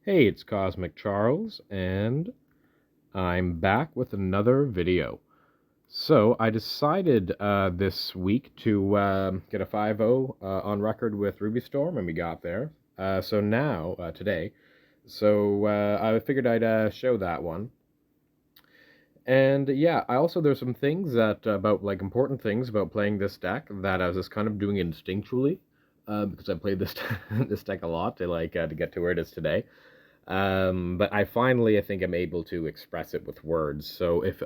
Hey, it's Cosmic Charles, and I'm back with another video. So, I decided this week to get a 5.0 on record with Ruby Storm, and we got there. Today, I figured I'd show that one. And yeah, there's some things that, about like important things about playing this deck that I was just kind of doing instinctually, because I played this, this deck a lot to get to where it is today. But I think I'm able to express it with words. So if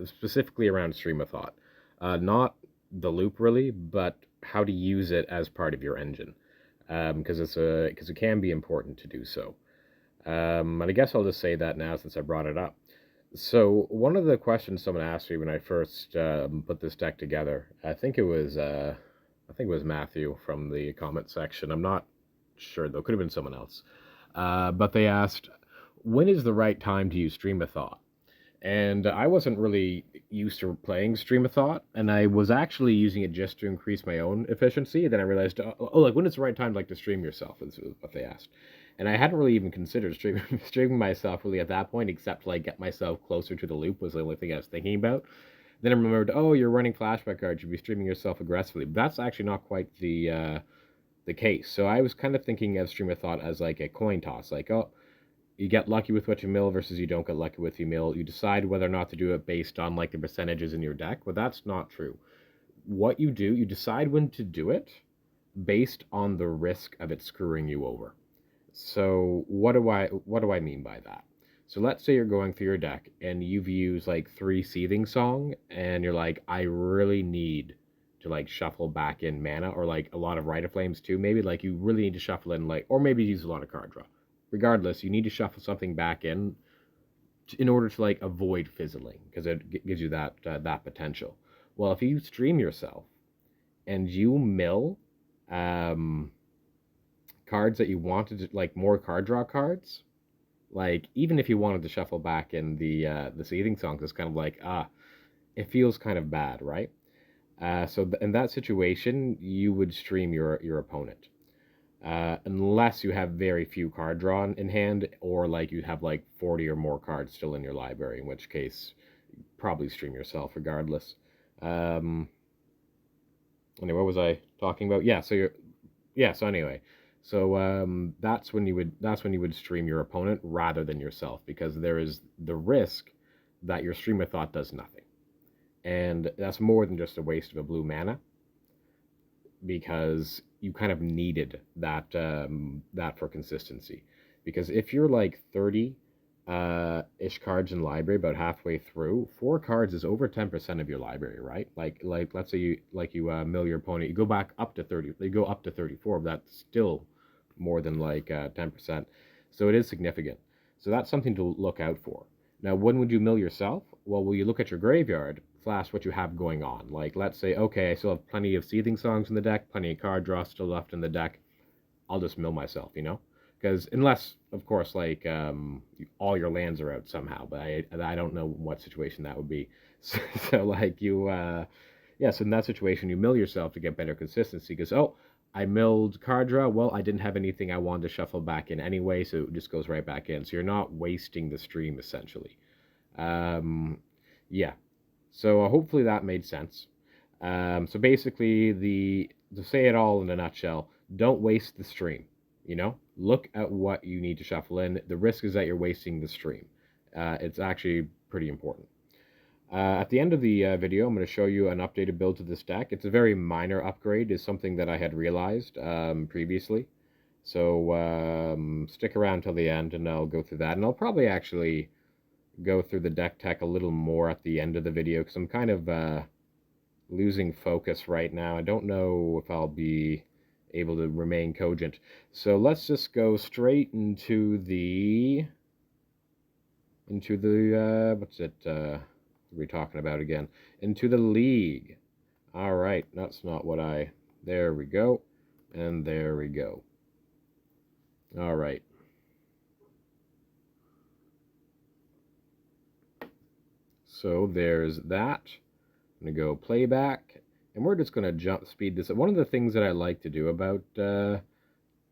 specifically around stream of thought, not the loop really, but how to use it as part of your engine, because it can be important to do so. And I guess I'll just say that now since I brought it up. So one of the questions someone asked me when I first put this deck together, I think it was Matthew from the comment section. I'm not sure though; could have been someone else. But they asked, when is the right time to use Stream of Thought? And I wasn't really used to playing Stream of Thought, and I was actually using it just to increase my own efficiency. Then I realized, like when is the right time, like to stream yourself? Is what they asked, and I hadn't really even considered streaming myself really at that point, except to like get myself closer to the loop was the only thing I was thinking about. Then I remembered, oh, you're running flashback cards, you'd be streaming yourself aggressively. But that's actually not quite the case. So I was kind of thinking of Stream of Thought as like a coin toss, like, oh, you get lucky with what you mill versus you don't get lucky with you mill. You decide whether or not to do it based on like the percentages in your deck, but that's not true. What you do, you decide when to do it based on the risk of it screwing you over. So what do I mean by that? So let's say you're going through your deck and you've used like 3 Seething Song and you're like, I really need to like shuffle back in mana, or like a lot of Rite of Flames too. Maybe like you really need to shuffle in like, or maybe use a lot of card draw. Regardless, you need to shuffle something back in order to like avoid fizzling because it gives you that potential. Well, if you stream yourself and you mill um, cards that you wanted to, like more card draw cards, like even if you wanted to shuffle back in the Seething Songs, it's kind of like it feels kind of bad, right? In that situation, you would stream your opponent, unless you have very few card drawn in hand, or like you have like 40 or more cards still in your library, in which case probably stream yourself regardless. Um, anyway, what was I talking about? So anyway, that's when you would stream your opponent rather than yourself, because there is the risk that your stream of thought does nothing, and that's more than just a waste of a blue mana, because you kind of needed that for consistency. Because if you're like 30 ish cards in library, about halfway through, 4 cards is over 10% of your library, right? Like let's say you mill your opponent, you go back up to 30, you go up to 34, but that's still more than like 10%. So it is significant. So that's something to look out for. Now, when would you mill yourself? Well, will you look at your graveyard, flash what you have going on? Like, let's say, okay, I still have plenty of Seething Songs in the deck, plenty of card draw still left in the deck. I'll just mill myself, you know? Because unless, of course, like all your lands are out somehow, but I don't know what situation that would be. So like so in that situation, you mill yourself to get better consistency. Because I milled card draw. Well, I didn't have anything I wanted to shuffle back in anyway, so it just goes right back in. So you're not wasting the stream essentially. Um, yeah. So hopefully that made sense. So basically, to say it all in a nutshell, don't waste the stream. You know, look at what you need to shuffle in. The risk is that you're wasting the stream. It's actually pretty important. At the end of the video, I'm going to show you an updated build to this deck. It's a very minor upgrade. It's something that I had realized previously. So stick around till the end, and I'll go through that. And I'll probably actually go through the deck tech a little more at the end of the video, because I'm kind of losing focus right now. I don't know if I'll be able to remain cogent. So let's just go straight into the what's it we're talking about again? Into the league. All right, that's not what I. There we go, and there we go. All right. So there's that. I'm gonna go playback, and we're just gonna speed this up. One of the things that I like to do about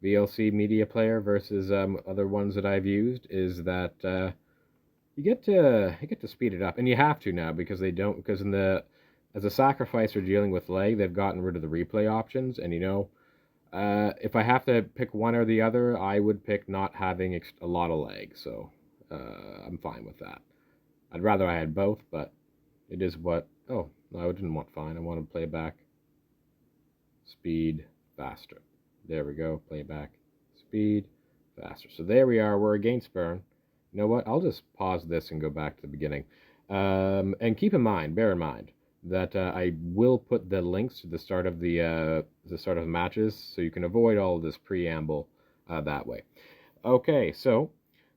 VLC media player versus other ones that I've used is that you get to speed it up, and you have to now because they don't because in the as a sacrifice for dealing with lag, they've gotten rid of the replay options, and if I have to pick one or the other, I would pick not having a lot of lag. So I'm fine with that. I'd rather I had both, but it is what. Oh, no, I didn't want fine. I want to play back. Speed faster. There we go. Playback. Speed faster. So there we are. We're against burn. You know what? I'll just pause this and go back to the beginning. And keep in mind, bear in mind, that I will put the links to the start of matches, so you can avoid all of this preamble that way. Okay, so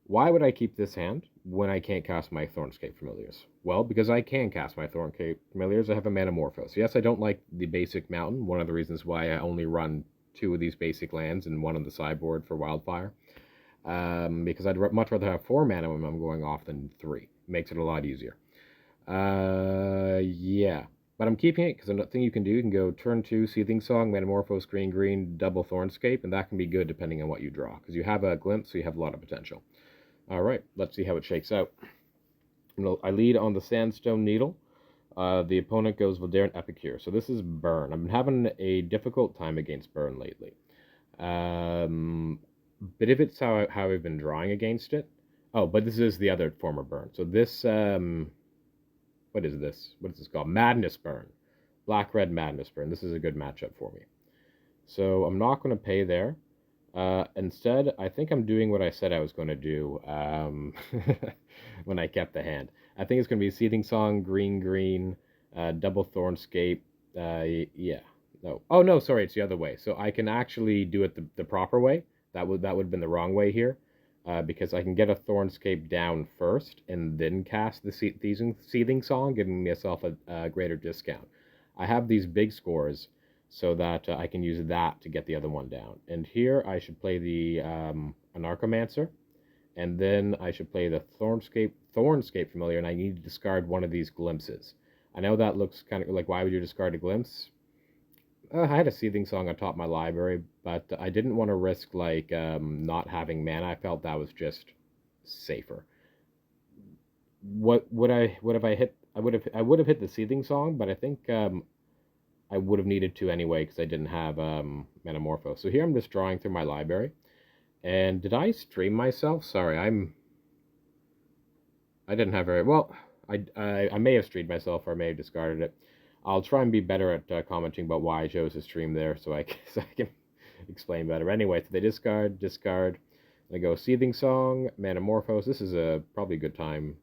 why would I keep this hand when I can't cast my Thornscape Familiars? Well, because I can cast my Thornscape Familiars. I have a Manamorphose. Yes, I don't like the basic mountain. One of the reasons why I only run 2 of these basic lands and 1 on the sideboard for Wildfire. Because I'd much rather have 4 mana when I'm going off than 3. Makes it a lot easier. Yeah. But I'm keeping it because another thing you can go turn 2, Seething Song, Metamorphose, green, double Thornscape, and that can be good depending on what you draw. Because you have a glimpse, so you have a lot of potential. Alright, let's see how it shakes out. I lead on the Sandstone Needle. The opponent goes Valdarin Epicure. So this is Burn. I've been having a difficult time against Burn lately. But if it's how I've been drawing against it. Oh, but this is the other form of Burn. So this, what is this? What is this called? Madness Burn. Black-Red Madness Burn. This is a good matchup for me. So I'm not going to pay there. Instead, I think I'm doing what I said I was going to do when I kept the hand. I think it's going to be Seething Song, green, double Thornscape. Yeah. No. Oh, no, sorry, it's the other way. So I can actually do it the proper way. That would have been the wrong way here. Because I can get a Thornscape down first and then cast the Seething Song, giving myself a greater discount. I have these big scores so that I can use that to get the other one down. And here I should play the Anarchomancer, and then I should play the Thornscape Familiar, and I need to discard one of these glimpses. I know that looks kind of like, why would you discard a glimpse? I had a Seething Song on top of my library, but I didn't want to risk not having mana. I felt that was just safer. What would have I hit? I would have hit the Seething Song, but I think I would have needed to anyway because I didn't have Metamorpho. So here I'm just drawing through my library. And did I stream myself? Sorry, I didn't have very well. I may have streamed myself or I may have discarded it. I'll try and be better at commenting about why I chose to stream there so I can explain better. Anyway, so they discard. They go Seething Song, Manamorphose. This is probably a good time.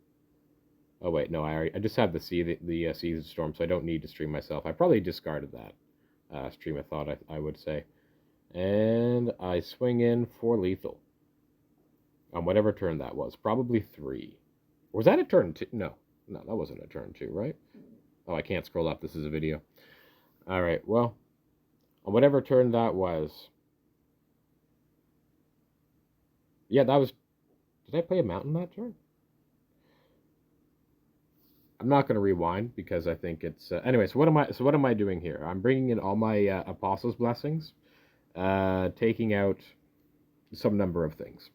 Oh wait, no, I just have the Seething Storm, so I don't need to stream myself. I probably discarded that stream. I thought I would say, and I swing in for lethal on whatever turn that was. Probably 3. Was that a turn 2? No, that wasn't a turn 2, right? Oh, I can't scroll up. This is a video. All right, well, on whatever turn that was. Yeah, that was... Did I play a mountain that turn? I'm not going to rewind because I think it's... Anyway, so what am I doing here? I'm bringing in all my Apostles' Blessings, taking out some number of things.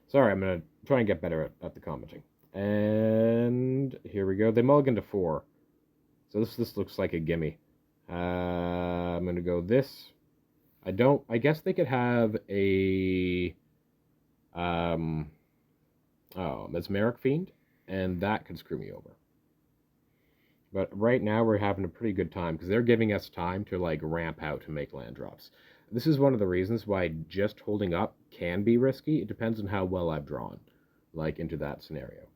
Sorry, I'm going to try and get better at the commenting. And here we go. They mulligan to 4. So this looks like a gimme. I'm going to go this. I guess they could have a Mesmeric Fiend, and that could screw me over. But right now we're having a pretty good time because they're giving us time to ramp out to make land drops. This is one of the reasons why just holding up can be risky. It depends on how well I've drawn, into that scenario.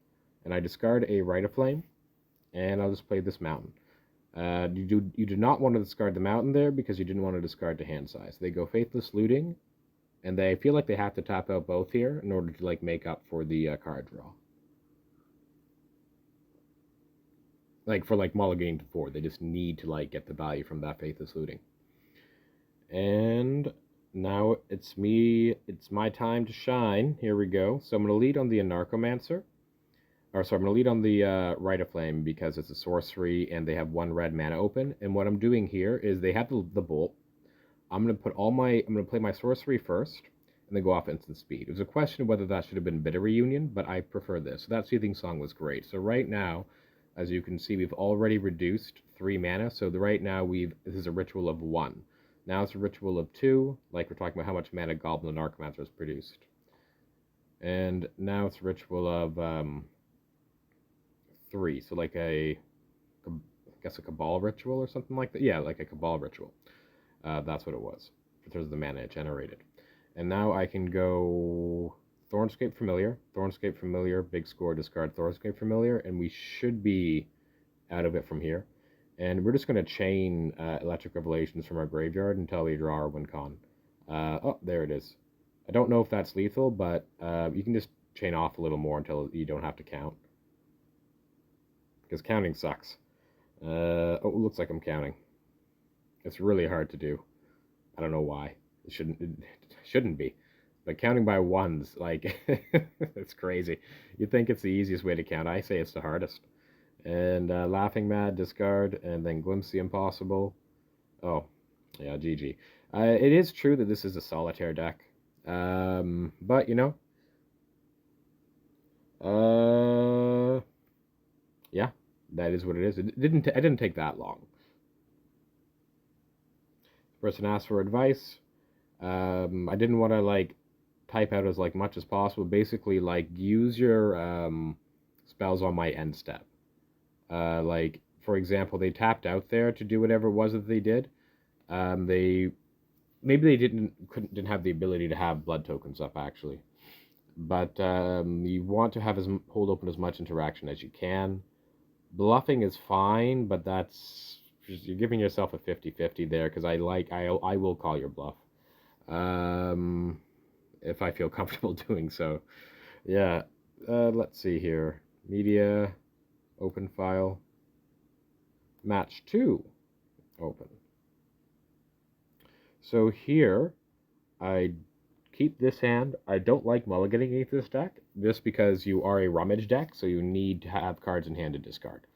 And I discard a Rite of Flame, and I'll just play this mountain. You do not want to discard the mountain there because you didn't want to discard to hand size. They go Faithless Looting, and they feel like they have to tap out both here in order to make up for the card draw. For mulliganing to 4, they just need to get the value from that Faithless Looting. And now it's my time to shine. Here we go. So I'm going to lead on the Anarchomancer. I'm going to lead on the Rite of Flame because it's a sorcery and they have 1 red mana open. And what I'm doing here is they have the bolt. I'm going to play my sorcery first, and then go off instant speed. It was a question of whether that should have been Bitter Reunion, but I prefer this. So that Soothing Song was great. So right now, as you can see, we've already reduced 3 mana. So right now, this is a ritual of 1. Now it's a ritual of 2, like we're talking about how much mana Goblin and Archmancer has produced. And now it's a ritual of 3, so like I guess a Cabal ritual or something like that. Yeah, like a Cabal ritual. That's what it was, in terms of the mana it generated. And now I can go Thornscape Familiar, big score, discard Thornscape Familiar, and we should be out of it from here. And we're just going to chain Electric Revelations from our graveyard until we draw our win con. Oh, there it is. I don't know if that's lethal, but you can just chain off a little more until you don't have to count. Because counting sucks. Oh, it looks like I'm counting. It's really hard to do. I don't know why. It shouldn't be. But counting by ones, like, it's crazy. You'd think it's the easiest way to count. I say it's the hardest. And Laughing Mad, discard, and then Glimpse the Impossible. Oh, yeah, GG. It is true that this is a solitaire deck. But, you know, yeah, that is what it is. It didn't take that long. The person asked for advice. I didn't want to, like, type out as, like, much as possible. Basically, like, use your spells on my end step. Like, for example, they tapped out there to do whatever it was that they did. Maybe they didn't have the ability to have blood tokens up, actually. But you want to hold open as much interaction as you can. Bluffing is fine, but you're giving yourself a 50-50 there, because I will call your bluff. If I feel comfortable doing so. Yeah. Let's see here. Media, open file. Match 2, open. So here, I keep this hand. I don't like mulliganing against this deck, just because you are a rummage deck, so you need to have cards in hand to discard.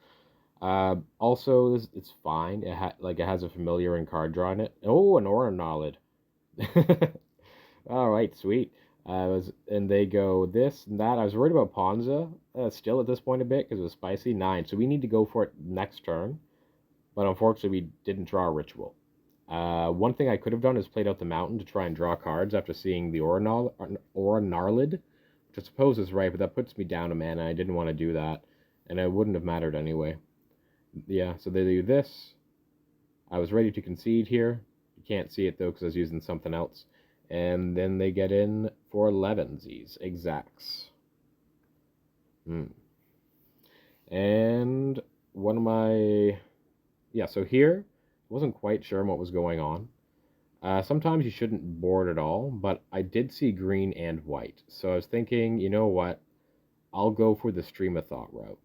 Also, it's fine. It has a familiar and card draw in it. Oh, an Aura Knowledge. All right, sweet. And they go this and that. I was worried about Ponza still at this point a bit because it was spicy. 9, so we need to go for it next turn. But unfortunately, we didn't draw a ritual. One thing I could have done is played out the mountain to try and draw cards after seeing the Aura Gnarlid, which I suppose is right, but that puts me down a mana. I didn't want to do that, and it wouldn't have mattered anyway. Yeah, so they do this. I was ready to concede here. You can't see it though because I was using something else. And then they get in for 11sies, exacts. And one of my... Yeah, so here, I wasn't quite sure what was going on. Sometimes you shouldn't board at all, but I did see green and white. So I was thinking, you know what? I'll go for the stream of thought route.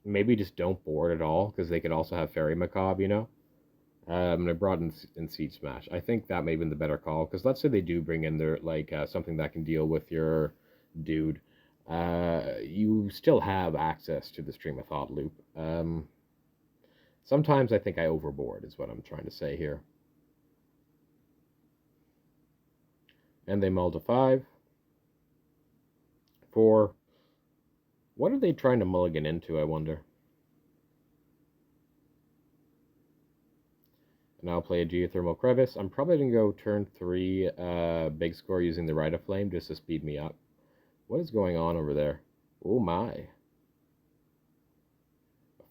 Maybe just don't board at all, because they could also have Fairy Macabre, you know? And I brought in Seed Smash. I think that may have been the better call, because let's say they do bring in their, like, something that can deal with your dude. You still have access to the stream of thought loop. Sometimes I think I overboard, is what I'm trying to say here. And they mull to 5. 4. What are they trying to mulligan into, I wonder? And I'll play a Geothermal Crevice. I'm probably going to go turn 3 big score using the Rite of Flame just to speed me up. What is going on over there? Oh my.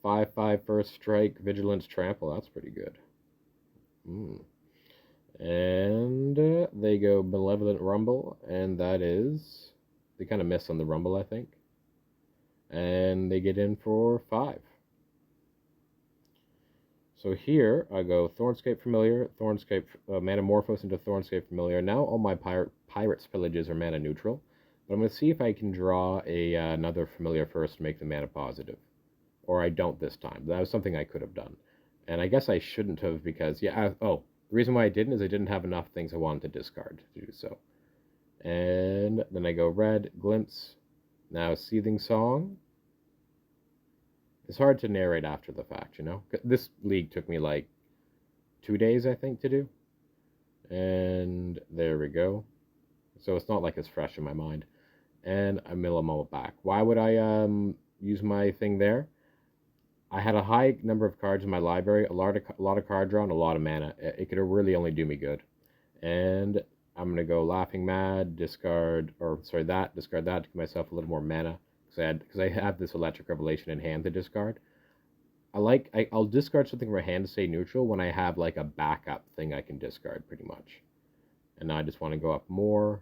5/5 first strike, Vigilance Trample. That's pretty good. And they go Malevolent Rumble, and that is... They kind of miss on the Rumble, I think. And they get in for 5. So here, I go Thornscape Familiar, Manamorphose into Thornscape Familiar. Now all my Pirate's Pillages are mana neutral. But I'm going to see if I can draw another Familiar first to make the mana positive. Or I don't this time. That was something I could have done. And I guess I shouldn't have because, the reason why I didn't is I didn't have enough things I wanted to discard to do so. And then I go red, Glimpse, now Seething Song. It's hard to narrate after the fact, you know? This league took me like 2 days, I think, to do. And there we go. So it's not like it's fresh in my mind. And I mill them all back. Why would I use my thing there? I had a high number of cards in my library, a lot of card draw, and a lot of mana. It could really only do me good. And I'm gonna go Laughing Mad, discard, or sorry, discard that to give myself a little more mana because I have this Electric Revelation in hand to discard. I'll discard something from my hand to stay neutral when I have like a backup thing I can discard pretty much. And now I just want to go up more,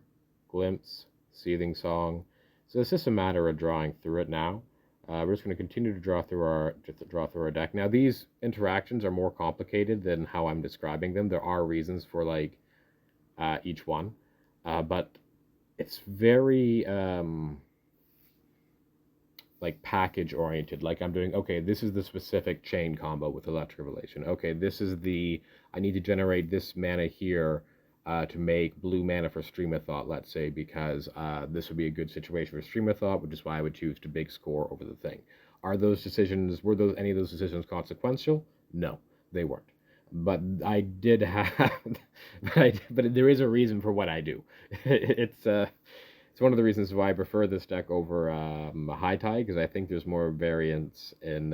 Glimpse, Seething Song. So it's just a matter of drawing through it now. We're just going to continue to draw through our deck. Now these interactions are more complicated than how I'm describing them. There are reasons for like each one, but it's very like package oriented. Like I'm doing, okay, this is the specific chain combo with Electric Revelation. Okay, this is I need to generate this mana here to make blue mana for Stream of Thought, let's say, because this would be a good situation for Stream of Thought, which is why I would choose to big score over the thing. Were any of those decisions consequential? No, they weren't. But I did have, but there is a reason for what I do. It's one of the reasons why I prefer this deck over High Tide, because I think there's more variance in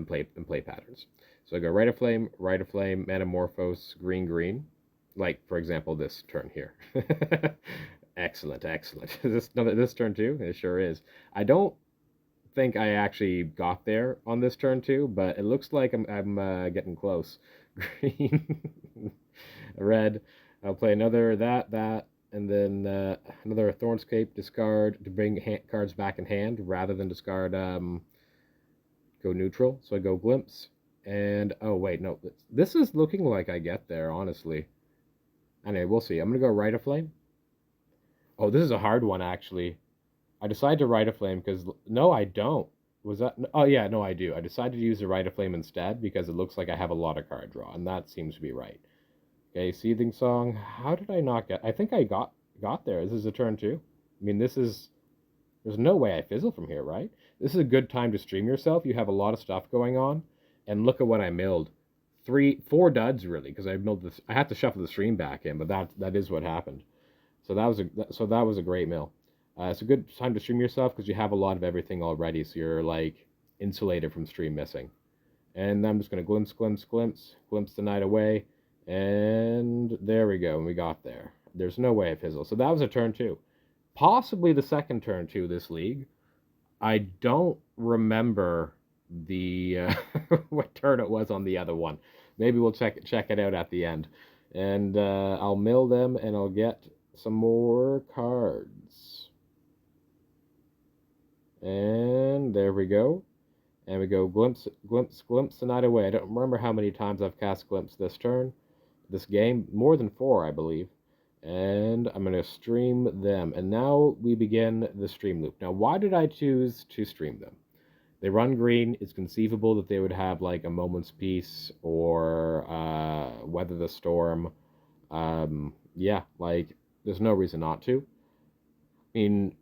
play patterns. So I go Rite of Flame, Metamorphose, green, green. Like, for example, this turn here. Excellent, excellent. This turn too? It sure is. I don't think I actually got there on this turn too, but it looks like I'm getting close. Green, red. I'll play another that, and then another Thornscape discard to bring cards back in hand rather than discard go neutral. So I go Glimpse, and oh wait, no, this is looking like I get there, honestly. Anyway, we'll see. I'm gonna go Rite of Flame. Oh, this is a hard one actually. I decided to Rite of Flame because no, I don't. Was that? Oh yeah, no, I do. I decided to use the Rite of Flame instead because it looks like I have a lot of card draw, and that seems to be right. Okay, Seething Song. How did I not get? I think I got there. This is a turn two. I mean, there's no way I fizzle from here, right? This is a good time to stream yourself. You have a lot of stuff going on, and look at what I milled. 4 duds really, because I milled this. I had to shuffle the stream back in, but that is what happened. So that was a great mill. It's a good time to stream yourself because you have a lot of everything already, so you're like insulated from stream missing. And I'm just gonna glimpse the night away, and there we go. And we got there. There's no way I fizzle. So that was a turn two, possibly the second turn two this league. I don't remember the what turn it was on the other one. Maybe we'll check it out at the end, and I'll mill them and I'll get some more cards. And there we go. And we go glimpse the night away. I don't remember how many times I've cast glimpse this turn, this game. More than 4, I believe. And I'm going to stream them. And now we begin the stream loop. Now, why did I choose to stream them? They run green. It's conceivable that they would have like a Moment's Peace or Weather the Storm. Yeah, like there's no reason not to. I mean,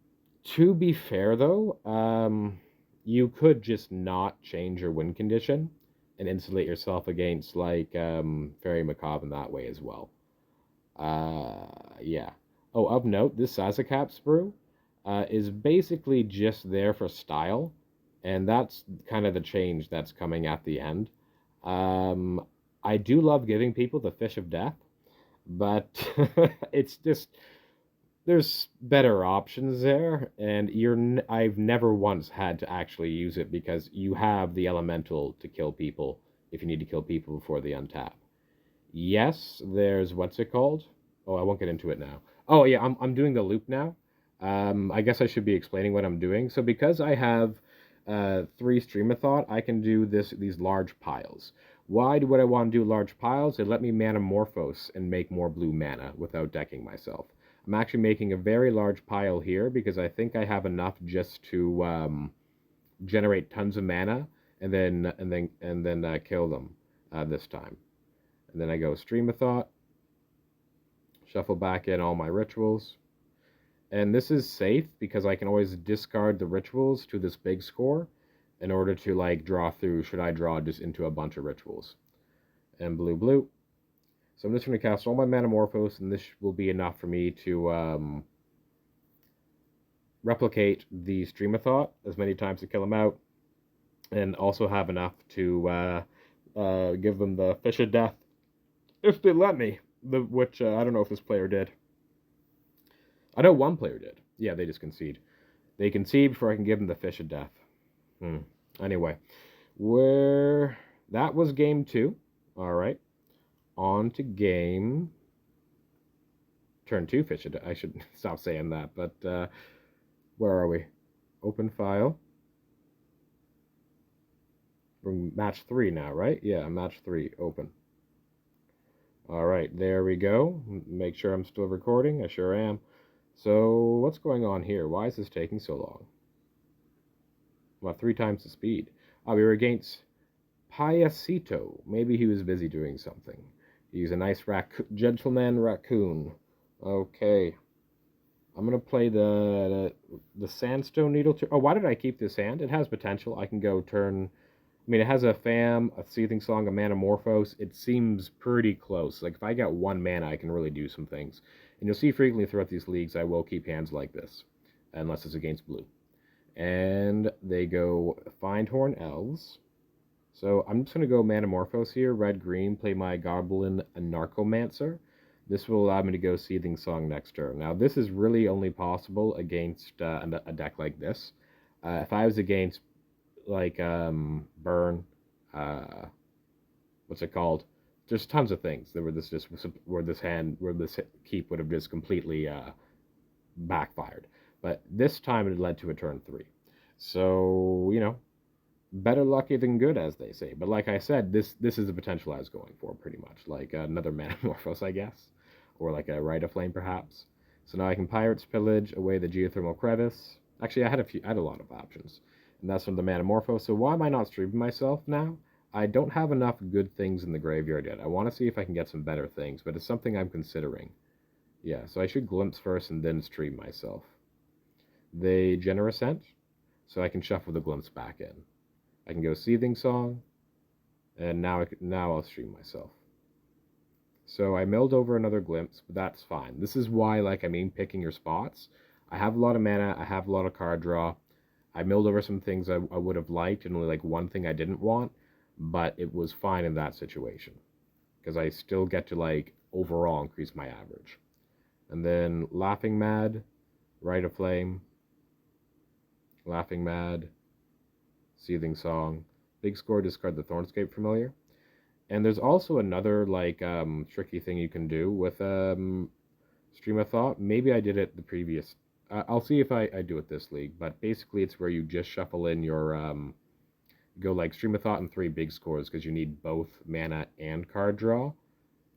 to be fair though, you could just not change your win condition and insulate yourself against like Fairy Macabre in that way as well. Yeah. Oh, of note, this Sazakap sprue is basically just there for style, and that's kind of the change that's coming at the end. I do love giving people the Fish of Death, but it's just there's better options there, and I've never once had to actually use it because you have the elemental to kill people if you need to kill people before they untap. Yes, there's what's it called? Oh, I won't get into it now. Oh yeah, I'm doing the loop now. I guess I should be explaining what I'm doing. So because I have 3 Stream of Thought, I can do these large piles. Why would I want to do large piles? They let me Metamorphose and make more blue mana without decking myself. I'm actually making a very large pile here because I think I have enough just to generate tons of mana and then kill them this time. And then I go Stream of Thought, shuffle back in all my rituals. And this is safe because I can always discard the rituals to this big score in order to like draw through, should I draw just into a bunch of rituals. And blue, blue. So I'm just going to cast all my Manamorphose, and this will be enough for me to replicate the Stream of Thought as many times to kill them out, and also have enough to give them the Fish of Death, if they let me, which I don't know if this player did. I know one player did. Yeah, they just concede. They concede before I can give them the Fish of Death. Anyway, that was game 2. All right. On to game... Turn 2 Fish of Death. I should stop saying that, but where are we? Open file. We're match 3 now, right? Yeah, match 3. Open. All right, there we go. Make sure I'm still recording. I sure am. So what's going on here? Why is this taking so long? Well, 3 times the speed. We were against Payasito. Maybe he was busy doing something. He's a nice gentleman raccoon. Okay. I'm going to play the Sandstone Needle. Oh, why did I keep this hand? It has potential. I can go turn... I mean, it has a Fam, a Seething Song, a Manamorphose. It seems pretty close. Like, if I got 1 mana, I can really do some things. And you'll see frequently throughout these leagues, I will keep hands like this. Unless it's against blue. And they go Findhorn Elves. So I'm just going to go Manamorphose here. Red-green, play my Goblin Narcomancer. This will allow me to go Seething Song next turn. Now, this is really only possible against a deck like this. If I was against, like, Burn, what's it called? There's tons of things that where this keep would have just completely backfired. But this time it led to a turn 3. So, you know, better lucky than good, as they say. But like I said, this is the potential I was going for, pretty much. Like another Manamorphose, I guess. Or like a Rite of Flame, perhaps. So now I can Pirate's Pillage, away the Geothermal Crevice. Actually, I had a lot of options. And that's from the Manamorphose. So why am I not streaming myself now? I don't have enough good things in the graveyard yet. I want to see if I can get some better things, but it's something I'm considering. Yeah, so I should glimpse first and then stream myself. They Generosent, so I can shuffle the glimpse back in. I can go Seething Song, and now I'll stream myself. So I milled over another glimpse, but that's fine. This is why, like, I mean, picking your spots. I have a lot of mana, I have a lot of card draw. I milled over some things I would have liked, and only like one thing I didn't want, but it was fine in that situation. Because I still get to, like, overall increase my average. And then Laughing Mad, Rite of Flame, Laughing Mad, Seething Song, big score, discard the Thornscape Familiar. And there's also another, like, tricky thing you can do with Stream of Thought. Maybe I did it the previous... I'll see if I do it this league, but basically it's where you just shuffle in your... go, like, Stream of Thought and 3 big scores, because you need both mana and card draw,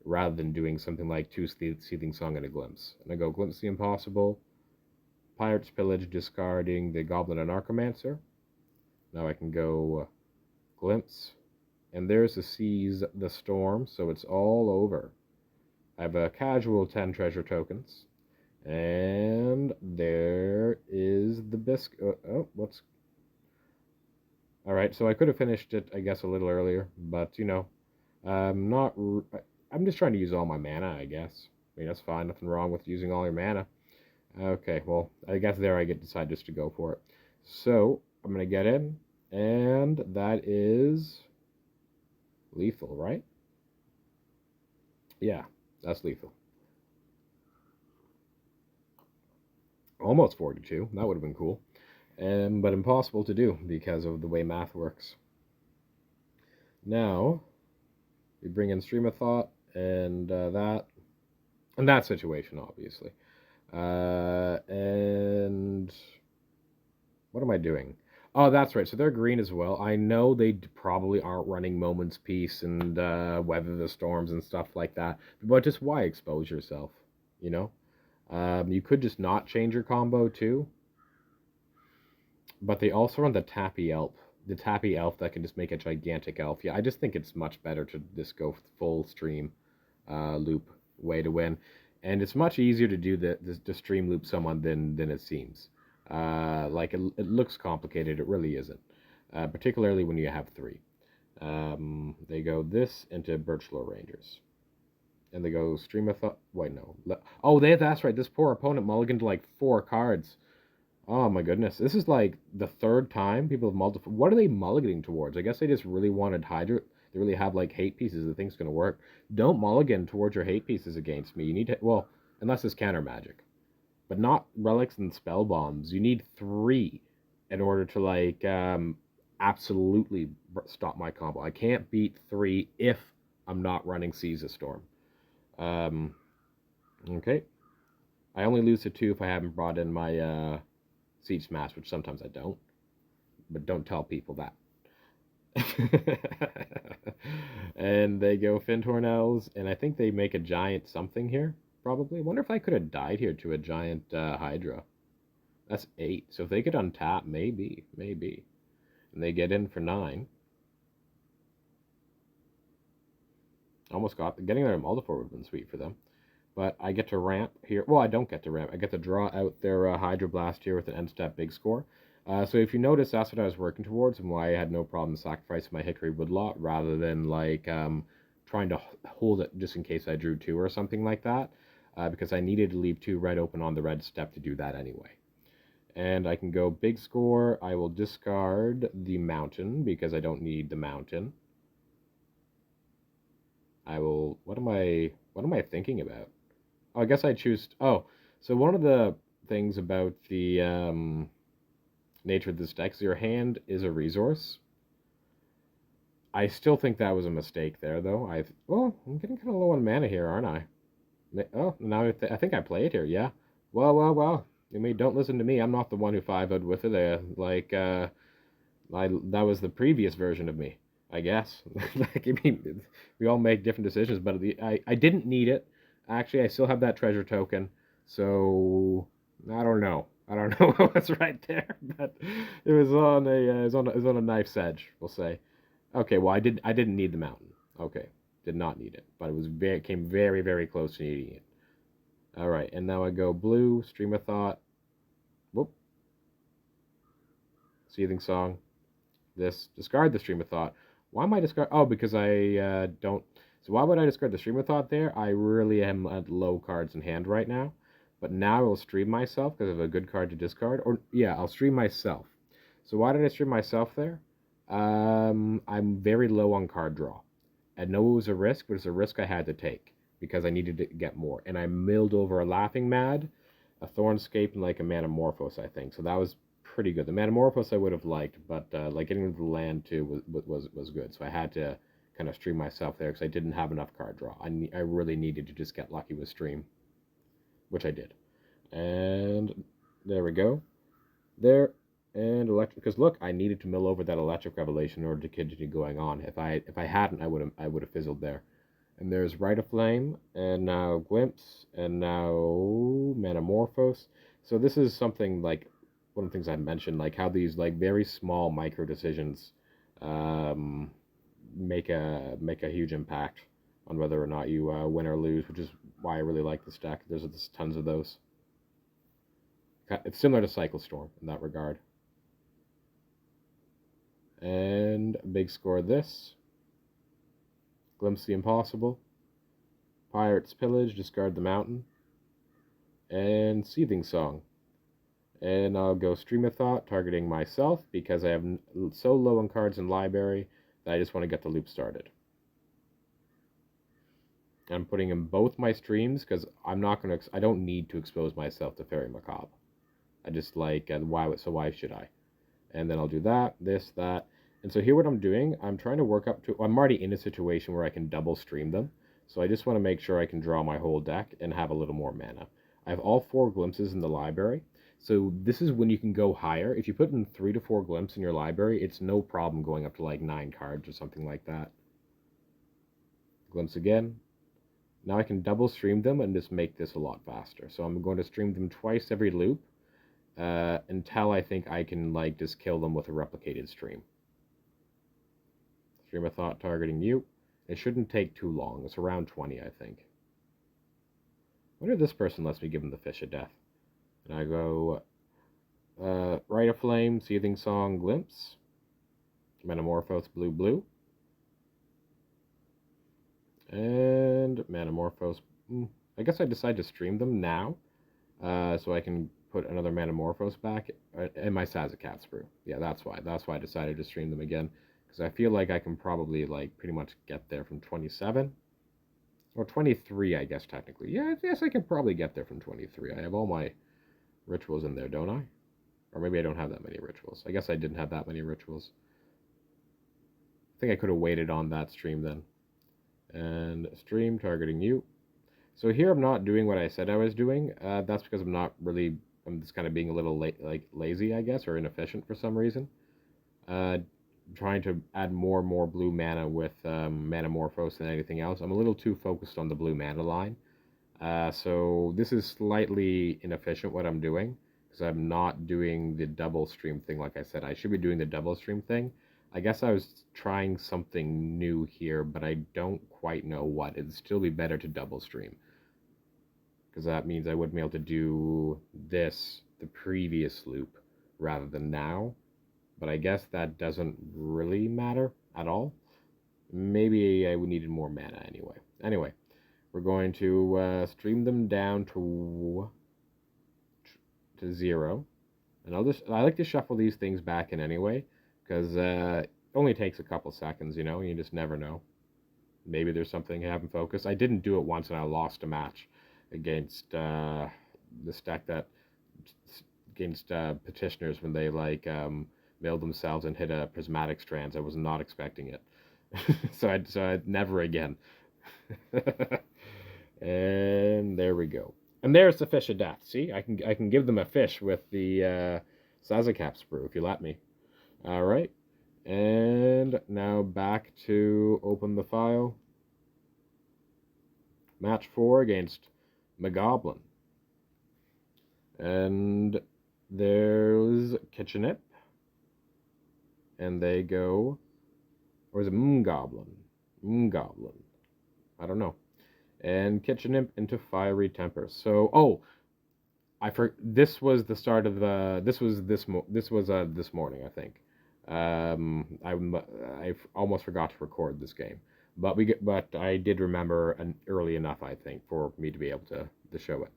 rather than doing something like 2 Seething Song and a Glimpse. And I go Glimpse the Impossible, Pirate's Pillage, discarding the Goblin and Archomancer. Now I can go Glimpse. And there's the Seize the Storm, so it's all over. I have a casual 10 treasure tokens. And there is the biscuit. What's... Alright, so I could have finished it, I guess, a little earlier. But, you know, I'm just trying to use all my mana, I guess. I mean, that's fine. Nothing wrong with using all your mana. Okay, well, I guess there I decide just to go for it. So, I'm going to get in. And that is... lethal, right? Yeah, that's lethal. Almost 42. That would have been cool. But impossible to do because of the way math works. Now, we bring in Stream of Thought and that situation, obviously. And what am I doing? Oh, that's right. So they're green as well. I know they probably aren't running Moment's Peace and Weather the Storms and stuff like that. But just why expose yourself, you know? You could just not change your combo too. But they also run the Tappy Elf. The Tappy Elf that can just make a gigantic elf. Yeah, I just think it's much better to just go full stream loop way to win. And it's much easier to do to stream loop someone than it seems. Like, it looks complicated. It really isn't. Particularly when you have 3. They go this into Birchlore Rangers. And they go Stream of Thought. Wait, no. Oh, that's right. This poor opponent mulliganed like 4 cards. Oh my goodness. This is like the 3rd time people have multiple. What are they mulliganing towards? I guess they just really wanted Hydra. They really have like hate pieces that think's going to work. Don't mulligan towards your hate pieces against me. You need to, well, unless it's counter magic, but not relics and spell bombs. You need 3 in order to like absolutely stop my combo. I can't beat 3 if I'm not running Caesar Storm. Um, okay. I only lose to 2 if I haven't brought in my Siege Smash, which sometimes I don't. But don't tell people that. And they go Fintornels, and I think they make a giant something here, probably. I wonder if I could have died here to a giant Hydra. That's 8. So if they could untap, maybe. And they get in for 9. Almost got getting their multiple would have been sweet for them. But I get to ramp here. Well, I don't get to ramp. I get to draw out their Hydra Blast here with an end step big score. So if you notice, that's what I was working towards and why I had no problem sacrificing my Hickory Woodlot rather than like trying to hold it just in case I drew 2 or something like that. Because I needed to leave 2 red open on the red step to do that anyway. And I can go big score. I will discard the mountain because I don't need the mountain. I will. What am I thinking about? Oh, I guess I choose. Oh, so one of the things about the nature of this deck is your hand is a resource. I still think that was a mistake there, though. Well, I'm getting kind of low on mana here, aren't I? Oh, now I think I play it here. Yeah. Well. I mean, don't listen to me. I'm not the one who 5-0'd with it. That was the previous version of me, I guess. Like, I mean, we all make different decisions, but I didn't need it. Actually, I still have that treasure token, so I don't know. I don't know what was right there, but it was on a knife's edge, we'll say. Okay, well, I didn't need the mountain. Okay, did not need it, but came very very close to needing it. All right, and now I go blue, Stream of Thought. Whoop, Seething Song. This, discard the Stream of Thought. Why am I discard? Oh, because I don't. So why would I discard the Stream of Thought there? I really am at low cards in hand right now. But now I will stream myself because I have a good card to discard. Or yeah, I'll stream myself. So why did I stream myself there? I'm very low on card draw. I know it was a risk, but it's a risk I had to take because I needed to get more. And I milled over a Laughing Mad, a Thornscape, and like a Manamorphose, I think. So that was pretty good. The Manamorphose I would have liked, but like getting into the land too was good. So I had to kind of stream myself there because I didn't have enough card draw. I really needed to just get lucky with stream, which I did. And there we go. There and electric. Because look, I needed to mill over that electric revelation in order to continue going on. If I hadn't, I would have fizzled there. And there's Rite of Flame, and now Glimpse, and now Manamorphose. So this is something like one of the things I mentioned, like how these like very small micro decisions make a huge impact on whether or not you win or lose, which is why I really like this deck. There's tons of those. It's similar to Cycle Storm in that regard. And big score this. Glimpse the Impossible. Pirate's Pillage, discard the mountain. And Seething Song. And I'll go Stream of Thought, targeting myself because I have so low on cards in library that I just want to get the loop started. I'm putting in both my streams because I don't need to expose myself to Fairy Macabre. I just like, why should I? And then I'll do that, this, that. And so here what I'm doing, I'm trying to work up to, I'm already in a situation where I can double stream them. So I just want to make sure I can draw my whole deck and have a little more mana. I have all 4 glimpses in the library. So this is when you can go higher. If you put in 3 to 4 glimpses in your library, it's no problem going up to like 9 cards or something like that. Glimpse again. Now I can double stream them and just make this a lot faster. So I'm going to stream them twice every loop. Until I think I can like just kill them with a replicated stream. Stream of Thought targeting you. It shouldn't take too long. It's around 20, I think. I wonder if this person lets me give him the Fish of Death. And I go Rite of Flame, Seething Song, Glimpse, Metamorphose, blue. And Manamorphose. I guess I decide to stream them now, so I can put another Manamorphose back in my Sazacat Sprue. Yeah, that's why. That's why I decided to stream them again, because I feel like I can probably like pretty much get there from 27 or 23, I guess technically. Yeah, yes, I can probably get there from 23. I have all my rituals in there, don't I? Or maybe I don't have that many rituals. I guess I didn't have that many rituals. I think I could have waited on that stream then. And stream targeting you. So here I'm not doing what I said I was doing. That's because I'm just kind of being a little lazy, I guess, or inefficient for some reason. Uh, Trying to add more and more blue mana with Manamorphose than anything else. I'm a little too focused on the blue mana line. So this is slightly inefficient what I'm doing, because I'm not doing the double stream thing like I said. I should be doing the double stream thing. I guess I was trying something new here, but I don't quite know what. It'd still be better to double stream, because that means I would be able to do this the previous loop rather than now. But I guess that doesn't really matter at all. Maybe I needed more mana anyway. Anyway, we're going to stream them down to 0. And I like to shuffle these things back in anyway, because it only takes a couple seconds, you just never know. Maybe there's something I haven't focused. I didn't do it once and I lost a match against the stack that against petitioners when they mailed themselves and hit a prismatic strands. I was not expecting it. so I never again. And there we go. And there's the fish of death. See, I can give them a fish with the Sazacat Sprue if you let me. All right. And now back to open the file. Match 4 against Mogoblin. And there's Kitchenip. And they go, or is it Mogoblin? Mogoblin. I don't know. And Kitchenip into Fiery Temper. So, this was the start of the. This was this morning, I think. I almost forgot to record this game, but I did remember early enough, I think, for me to be able to show it.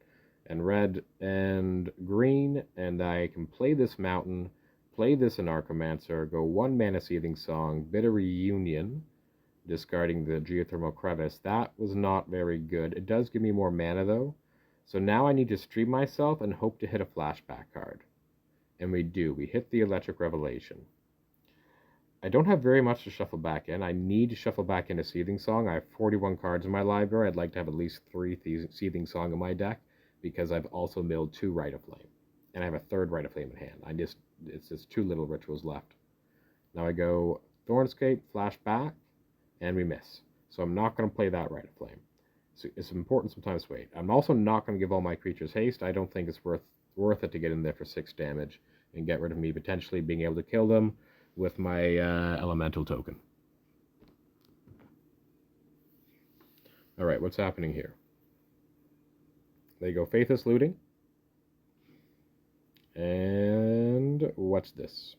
And red and green, and I can play this mountain, play this Anarchomancer, go 1 mana Seething Song, Bitter Reunion, discarding the Geothermal Crevice. That was not very good. It does give me more mana though. So now I need to stream myself and hope to hit a flashback card. And we do. We hit the Electric Revelation. I don't have very much to shuffle back in. I need to shuffle back in a Seething Song. I have 41 cards in my library. I'd like to have at least 3 Seething Song in my deck, because I've also milled 2 Rite of Flame. And I have a 3rd Rite of Flame in hand. It's just 2 little rituals left. Now I go Thornscape, flashback, and we miss. So I'm not going to play that Rite of Flame. So it's important sometimes to wait. I'm also not going to give all my creatures haste. I don't think it's worth it to get in there for 6 damage and get rid of me potentially being able to kill them with my elemental token. Alright, what's happening here? They go Faithless Looting. And what's this?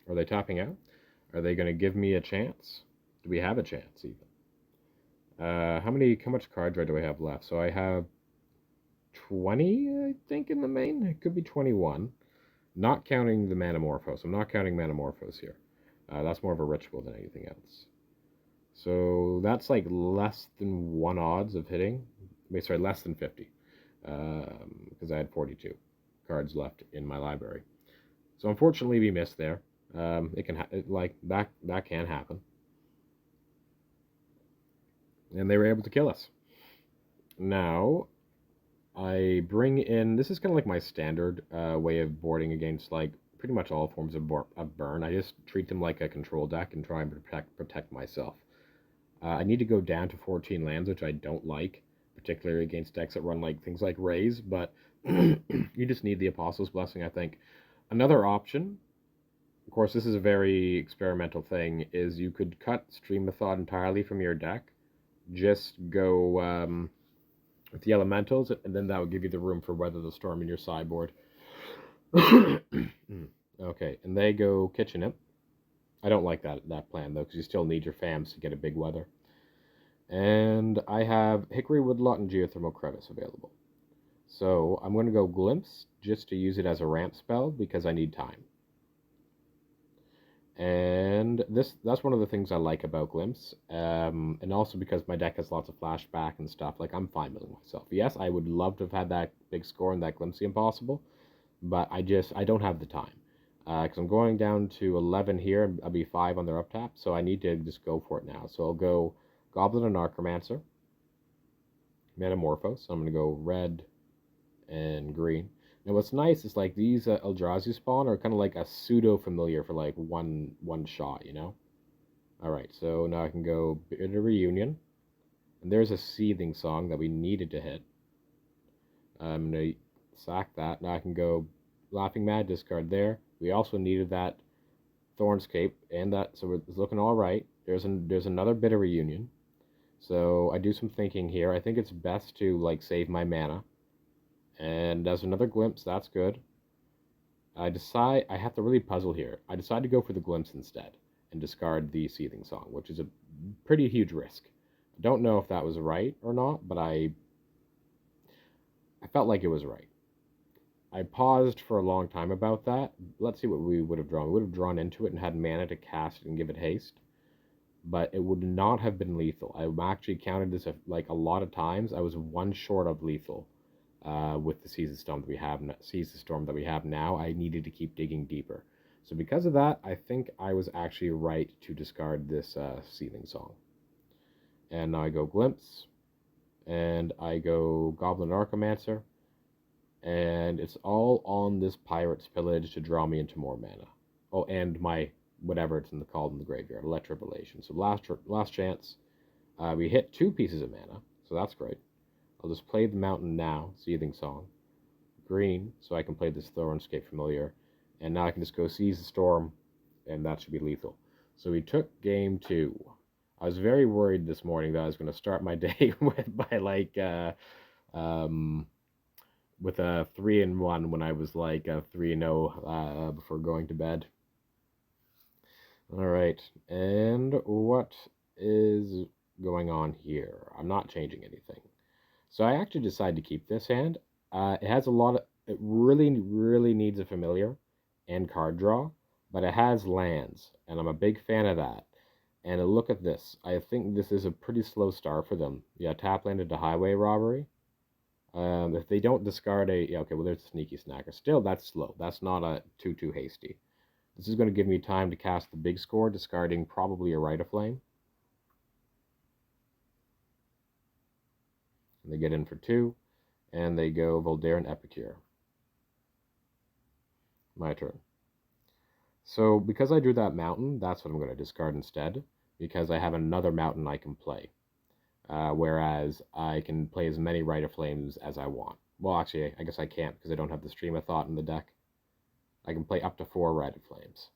Are they topping out? Are they going to give me a chance? Do we have a chance even? How much card draw do I have left? So I have 20, I think, in the main. It could be 21. Not counting the Manamorphose. I'm not counting Manamorphose here. That's more of a ritual than anything else. So that's like less than 1 odds of hitting. Wait, sorry, less than 50. Because I had 42 cards left in my library. So unfortunately we missed there. It can that can happen. And they were able to kill us. Now I bring in, this is kind of like my standard way of boarding against pretty much all forms of burn. I just treat them like a control deck and try and protect myself. I need to go down to 14 lands, which I don't like, particularly against decks that run things like Rays, but you just need the Apostle's Blessing, I think. Another option, of course this is a very experimental thing, is you could cut Stream of Thought entirely from your deck. Just go with the elementals, and then that will give you the room for Weather the Storm in your sideboard. Okay, and they go Kitchenip. I don't like that plan, though, because you still need your fams to get a big weather. And I have Hickory Woodlot and Geothermal Crevice available. So I'm going to go Glimpse just to use it as a ramp spell because I need time. And that's one of the things I like about Glimpse, and also because my deck has lots of flashback and stuff. Like, I'm fine milling myself. Yes, I would love to have had that big score in that Glimpse Impossible, but I don't have the time. Because I'm going down to 11 here, and I'll be 5 on their up tap, so I need to just go for it now. So I'll go Goblin and Archromancer, Metamorphose. So I'm going to go red and green. Now what's nice is like these Eldrazi spawn are kind of like a pseudo familiar for like one shot, you know. All right, so now I can go Bitter Reunion, and there's a Seething Song that we needed to hit. I'm gonna sack that. Now I can go Laughing Mad, discard there. We also needed that Thornscape and that, so it's looking all right. There's another Bitter Reunion, so I do some thinking here. I think it's best to like save my mana. And there's another Glimpse, that's good. I have to really puzzle here. I decide to go for the Glimpse instead and discard the Seething Song, which is a pretty huge risk. I don't know if that was right or not, but I felt like it was right. I paused for a long time about that. Let's see what we would have drawn. We would have drawn into it and had mana to cast it and give it haste, but it would not have been lethal. I actually counted this like a lot of times. I was one short of lethal. With the Seize the Storm that we have now, I needed to keep digging deeper. So because of that, I think I was actually right to discard this Seething Song. And now I go Glimpse, and I go Goblin Archromancer, and it's all on this Pirate's Pillage to draw me into more mana. Oh, and my whatever it's called in the graveyard, Electrobolation. So last chance. We hit 2 pieces of mana, so that's great. I'll just play the Mountain now, Seething Song. Green, so I can play this Thornscape Familiar. And now I can just go Seize the Storm, and that should be lethal. So we took game 2. I was very worried this morning that I was going to start my day with with a 3-1 when I was like 3-0 before going to bed. All right, and what is going on here? I'm not changing anything. So I actually decided to keep this hand. It has it really needs a familiar and card draw, but it has lands, and I'm a big fan of that. And look at this. I think this is a pretty slow start for them. Yeah, tap land into Highway Robbery. If they don't discard yeah, okay, well, there's a Sneaky Snacker. Still, that's slow. That's not a too hasty. This is going to give me time to cast the big score, discarding probably a Rite of Flame. And they get in for 2. And they go Voldaren Epicure. My turn. So because I drew that mountain, that's what I'm going to discard instead, because I have another mountain I can play. Whereas I can play as many Rite of Flames as I want. Well, actually, I guess I can't because I don't have the Stream of Thought in the deck. I can play up to 4 Rite of Flames.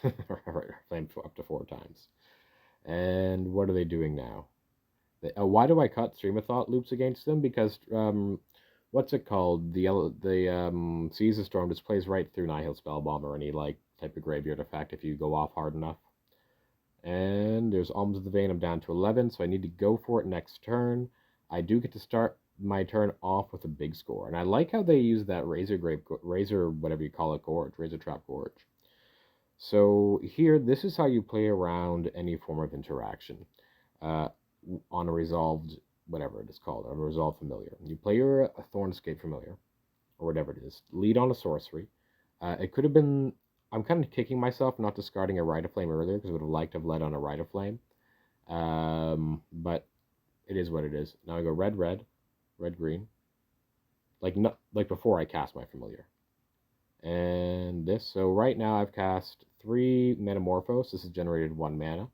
Rite of Flame up to 4 times. And what are they doing now? Why do I cut Stream of Thought loops against them? Because what's it called? The Seize the Storm just plays right through Nihil Spellbomb or any like type of graveyard effect if you go off hard enough. And there's Alms of the Vein. I'm down to 11, so I need to go for it next turn. I do get to start my turn off with a big score, and I like how they use that Razor whatever you call it, Gorge, Razor Trap Gorge. So here, this is how you play around any form of interaction. On a resolved, whatever it is called, a resolved familiar. You play your Thornscape Familiar, or whatever it is, lead on a sorcery. It could have been, I'm kind of kicking myself not discarding a Rite of Flame earlier, because I would have liked to have led on a Rite of Flame. But it is what it is. Now I go red, green. Like before I cast my familiar. And this, so right now I've cast 3 Metamorphose. This has generated 1 mana.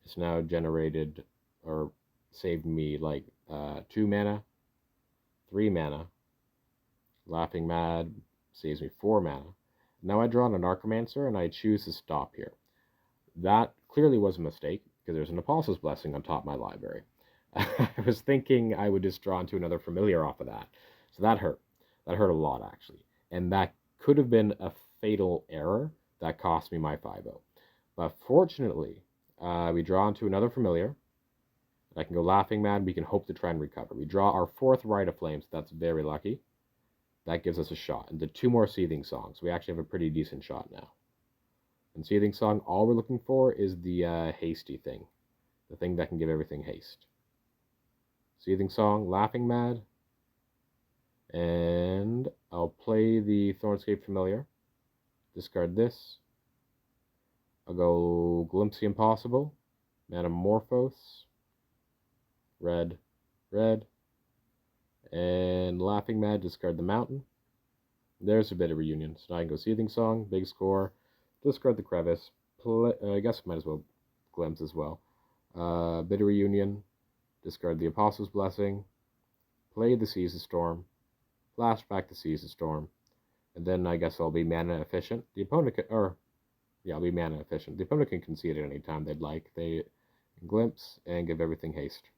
It's now generated or saved me like 2 mana, 3 mana. Laughing Mad saves me 4 mana. Now I draw an Archromancer and I choose to stop here. That clearly was a mistake because there's an Apostle's Blessing on top of my library. I was thinking I would just draw into another familiar off of that. So that hurt. That hurt a lot actually. And that could have been a fatal error that cost me my 5-0. But fortunately, we draw into another familiar. I can go Laughing Mad. We can hope to try and recover. We draw our 4th Rite of Flame, so that's very lucky. That gives us a shot. And the 2 more Seething Songs. We actually have a pretty decent shot now. And Seething Song, all we're looking for is the hasty thing. The thing that can give everything haste. Seething Song, Laughing Mad. And I'll play the Thornscape Familiar. Discard this. I'll go Glimpse the Impossible. Metamorphose. Red. Red. And Laughing Mad, discard the Mountain. There's a bit of reunion. So now I can go Seething Song, big score, discard the Crevice. I guess I might as well Glimpse as well. Bit of reunion, discard the Apostle's Blessing, play the Seas of Storm, flashback the Seas of Storm, and then I guess I'll be mana efficient. The opponent can, I'll be mana efficient. The opponent can concede at any time they'd like. They glimpse and give everything haste.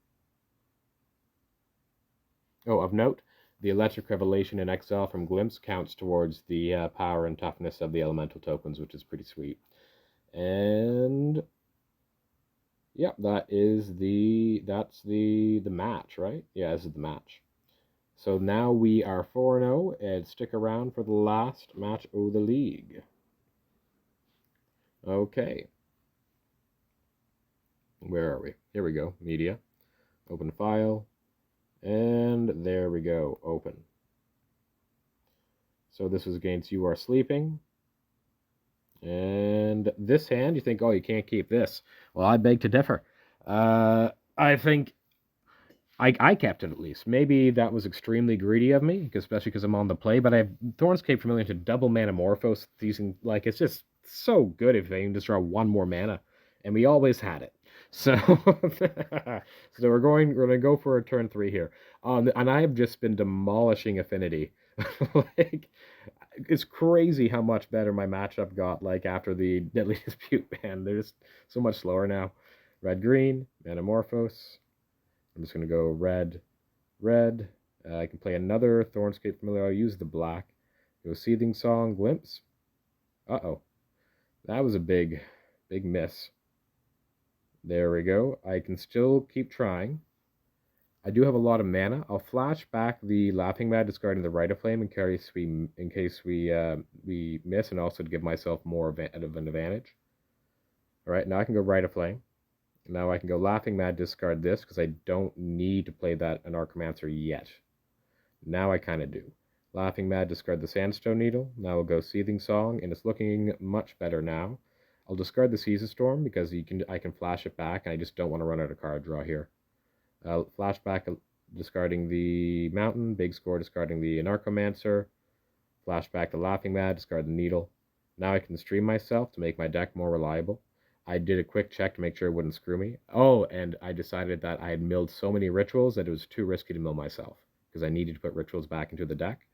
Oh, of note, the Electric Revelation in exile from Glimpse counts towards the power and toughness of the elemental tokens, which is pretty sweet. And yeah, that's the match, right? Yeah, this is the match. So now we are 4-0, and stick around for the last match of the league. Okay. Where are we? Here we go. Media. Open file. And there we go. Open. So this was against You Are Sleeping. And this hand, you think, oh, you can't keep this. Well, I beg to differ. I think I kept it at least. Maybe that was extremely greedy of me, especially because I'm on the play, but I have Thornscape Familiar to double Metamorphose. Using, like, it's just so good if they can just draw 1 more mana. And we always had it. So, so we're going to go for a turn 3 here. And I've just been demolishing Affinity. Like, it's crazy how much better my matchup got, like, after the Deadly Dispute ban. They're just so much slower now. Red-green, Metamorphose. I'm just going to go red, red. I can play another Thornscape Familiar. I'll use the black. Go Seething Song, Glimpse. Uh-oh. That was a big miss. There we go. I can still keep trying. I do have a lot of mana. I'll flash back the Laughing Mad, discarding the Rite of Flame in case we miss, and also to give myself more of an advantage. All right, now I can go Rite of Flame. Now I can go Laughing Mad, discard this, because I don't need to play that Anarchomancer yet. Now I kind of do. Laughing Mad, discard the Sandstone Needle. Now we'll go Seething Song, and it's looking much better now. I'll discard the Seas of Storm, because I can flash it back, and I just don't want to run out of card draw here. Flashback, discarding the Mountain. Big score, discarding the Anarchomancer. Flashback the Laughing Mad, discard the Needle. Now I can stream myself to make my deck more reliable. I did a quick check to make sure it wouldn't screw me. Oh, and I decided that I had milled so many rituals that it was too risky to mill myself, because I needed to put rituals back into the deck.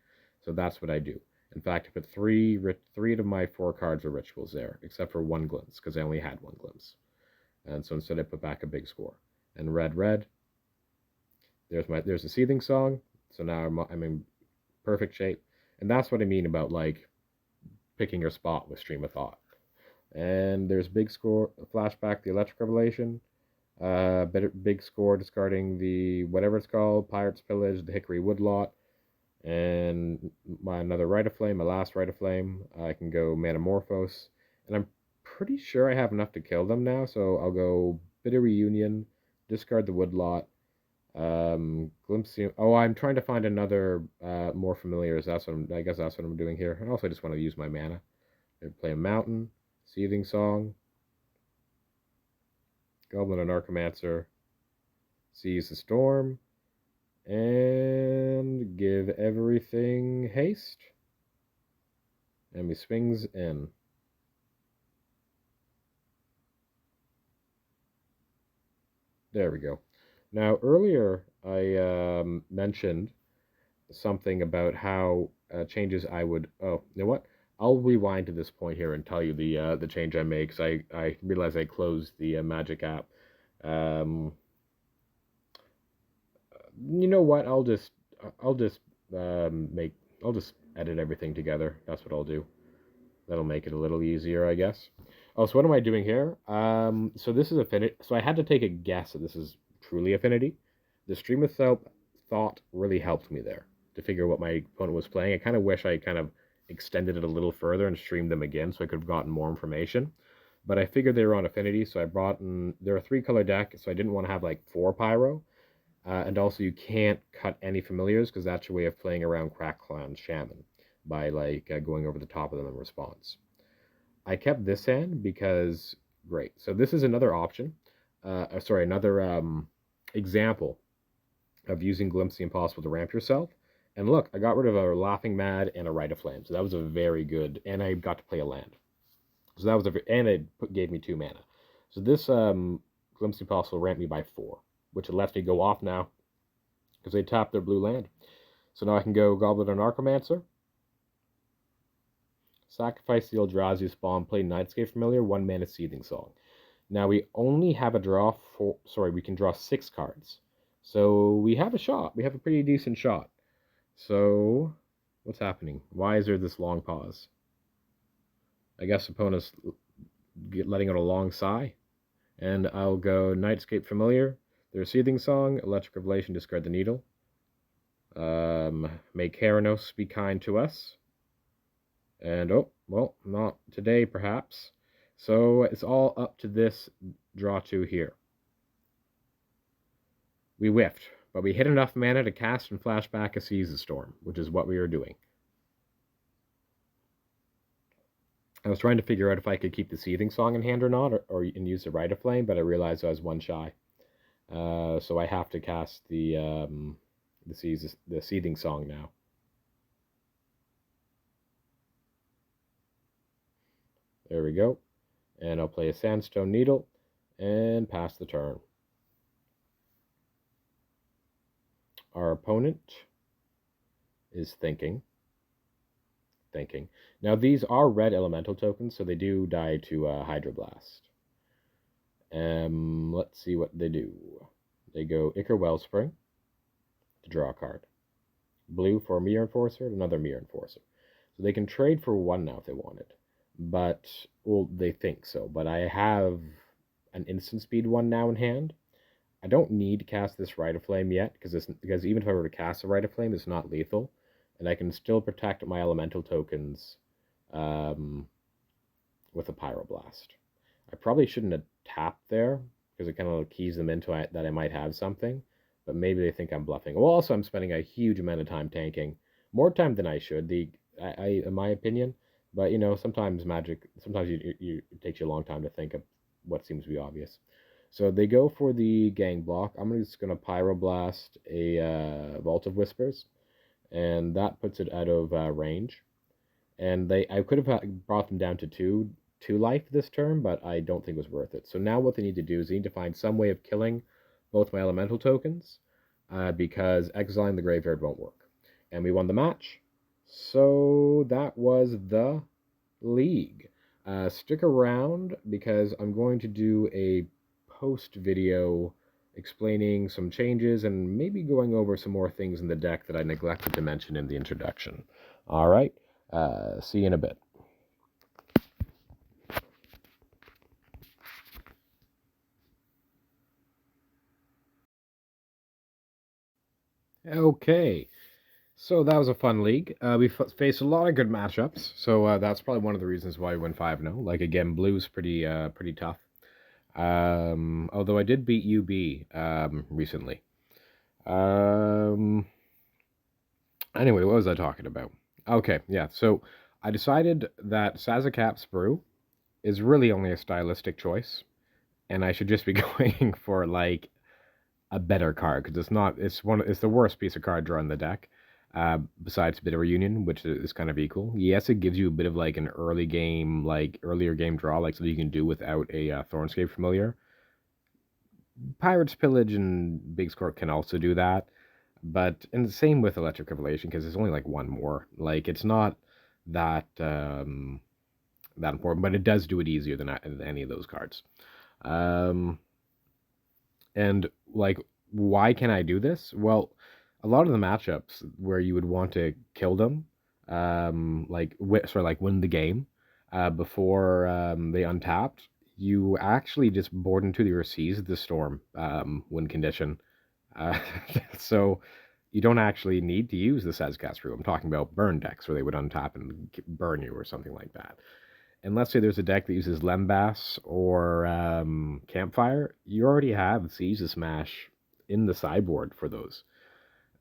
So that's what I do. In fact, I put three of my 4 cards were rituals there, except for 1 glimpse, because I only had 1 glimpse. And so instead I put back a big score. And red, red. There's the Seething Song. So now I'm in perfect shape. And that's what I mean about, like, picking your spot with Stream of Thought. And there's big score, flashback, the Electric Revelation. Big score, discarding the whatever it's called, Pirate's Pillage, the Hickory Woodlot, and another Rite of Flame, my last Rite of Flame. I can go Metamorphose, and I'm pretty sure I have enough to kill them now, so I'll go Bitter Reunion, discard the Woodlot, Glimpse. Oh, I'm trying to find another more familiars. I guess that's what I'm doing here. And also I just want to use my mana. I play a Mountain, Seething Song, Goblin and Anarchomancer, Seize the Storm, and give everything haste. And he swings in. There we go. Now, earlier I mentioned something about how changes I would... Oh, you know what? I'll rewind to this point here and tell you the change I made, because I realized I closed the Magic app. You know what? I'll just edit everything together. That's what I'll do. That'll make it a little easier, I guess. Oh, so what am I doing here? So this is affinity. So I had to take a guess that this is truly affinity. The stream of thought really helped me there to figure what my opponent was playing. I kind of wish I kind of extended it a little further and streamed them again so I could have gotten more information. But I figured they were on affinity, so I brought in. They're a 3-color deck, so I didn't want to have like 4 pyro. And also, you can't cut any familiars because that's your way of playing around Crack Clan Shaman by like going over the top of them in response. I kept this hand because great. So this is another option. Sorry, another example of using Glimpse the Impossible to ramp yourself. And look, I got rid of a Laughing Mad and a Rite of Flame. So that was a very good, and I got to play a land. So that was and it gave me 2 mana. So this Glimpse the Impossible ramped me by 4, which lets me go off now because they tapped their blue land. So now I can go Goblet and Archomancer, sacrifice the Eldrazi spawn, play Nightscape Familiar, 1 mana Seething Song. Now we only have a draw for, we can draw 6 cards. So we have a shot. We have a pretty decent shot. So what's happening? Why is there this long pause? I guess opponent's letting out a long sigh. And I'll go Nightscape Familiar, their Seething Song, Electric Revelation, discard the Needle. May Keranos be kind to us. And, oh, well, not today, perhaps. So it's all up to this draw 2 here. We whiffed, but we hit enough mana to cast and flash back a Season Storm, which is what we were doing. I was trying to figure out if I could keep the Seething Song in hand or not, and use the Rite of Flame, but I realized I was 1 shy. So I have to cast the Seething Song now. There we go. And I'll play a Sandstone Needle and pass the turn. Our opponent is thinking. Now these are red elemental tokens, so they do die to Hydroblast. Let's see what they do. They go Ichor Wellspring to draw a card. Blue for a Mirror Enforcer, another Mirror Enforcer. So they can trade for 1 now if they wanted. But, well, they think so. But I have an instant speed 1 now in hand. I don't need to cast this Rite of Flame yet, because even if I were to cast a Rite of Flame, it's not lethal. And I can still protect my elemental tokens with a Pyroblast. I probably shouldn't have tapped there, because it kind of keys them into that I might have something. But maybe they think I'm bluffing. Well, also, I'm spending a huge amount of time tanking. More time than I should, in my opinion. But, you know, sometimes Magic, it takes you a long time to think of what seems to be obvious. So they go for the Gang block. I'm just going to Pyroblast a Vault of Whispers. And that puts it out of range. And I could have brought them down to 2 life this turn, but I don't think it was worth it. So now what they need to do is they need to find some way of killing both my elemental tokens, because exiling the graveyard won't work. And we won the match. So that was the league. Stick around because I'm going to do a post video explaining some changes and maybe going over some more things in the deck that I neglected to mention in the introduction. All right, see you in a bit. Okay, so that was a fun league. We faced a lot of good matchups, so that's probably one of the reasons why we went 5-0. Like, again, blue's pretty tough. Although I did beat UB recently. Anyway, what was I talking about? Okay, yeah, so I decided that Sazakap's Brew is really only a stylistic choice, and I should just be going for, like, a better card, because it's the worst piece of card draw in the deck, besides Bitter Reunion, which is kind of equal. Yes, it gives you a bit of, like, an earlier game draw, like, so that you can do without a Thornscape Familiar. Pirate's Pillage and Big's Court can also do that, and the same with Electric Revelation, because there's only, like, 1 more. Like, it's not that important, but it does do it easier than any of those cards. And, like, why can I do this? Well, a lot of the matchups where you would want to kill them, win the game, before they untapped, you actually just board into your Seize the Storm win condition. Uh, so you don't actually need to use the Sazcast Brew. I'm talking about burn decks where they would untap and burn you or something like that. And let's say there's a deck that uses Lembas or Campfire, you already have Seize the Smash in the sideboard for those.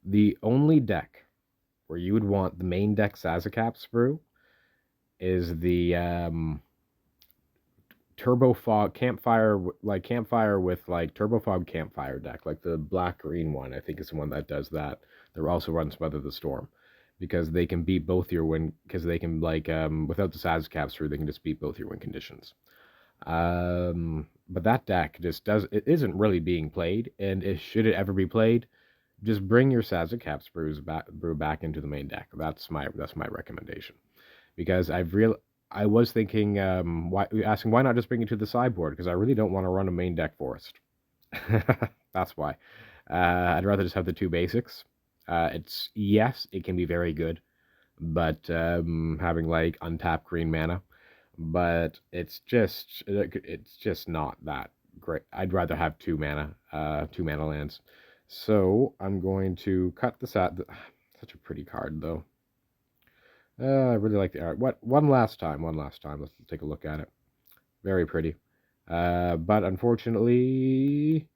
The only deck where you would want the main deck Sazcast Brew is the Turbo Fog Campfire, like Campfire with like Turbo Fog Campfire deck, like the black green one. I think is the one that does that. There also runs Weather the Storm, because they can beat both your win. Because they can like without the Saz caps through, they can just beat both your win conditions. But that deck just does. It isn't really being played, and should it ever be played, just bring your Sazcaps brew back into the main deck. That's my recommendation, because I was thinking, asking why not just bring it to the sideboard, because I really don't want to run a main deck forest. That's why. I'd rather just have the two basics. Yes, it can be very good, but having like untapped green mana, but it's just not that great. I'd rather have two mana lands. So I'm going to cut this out. Such a pretty card though. I really like the art. One last time. Let's take a look at it. Very pretty. But unfortunately,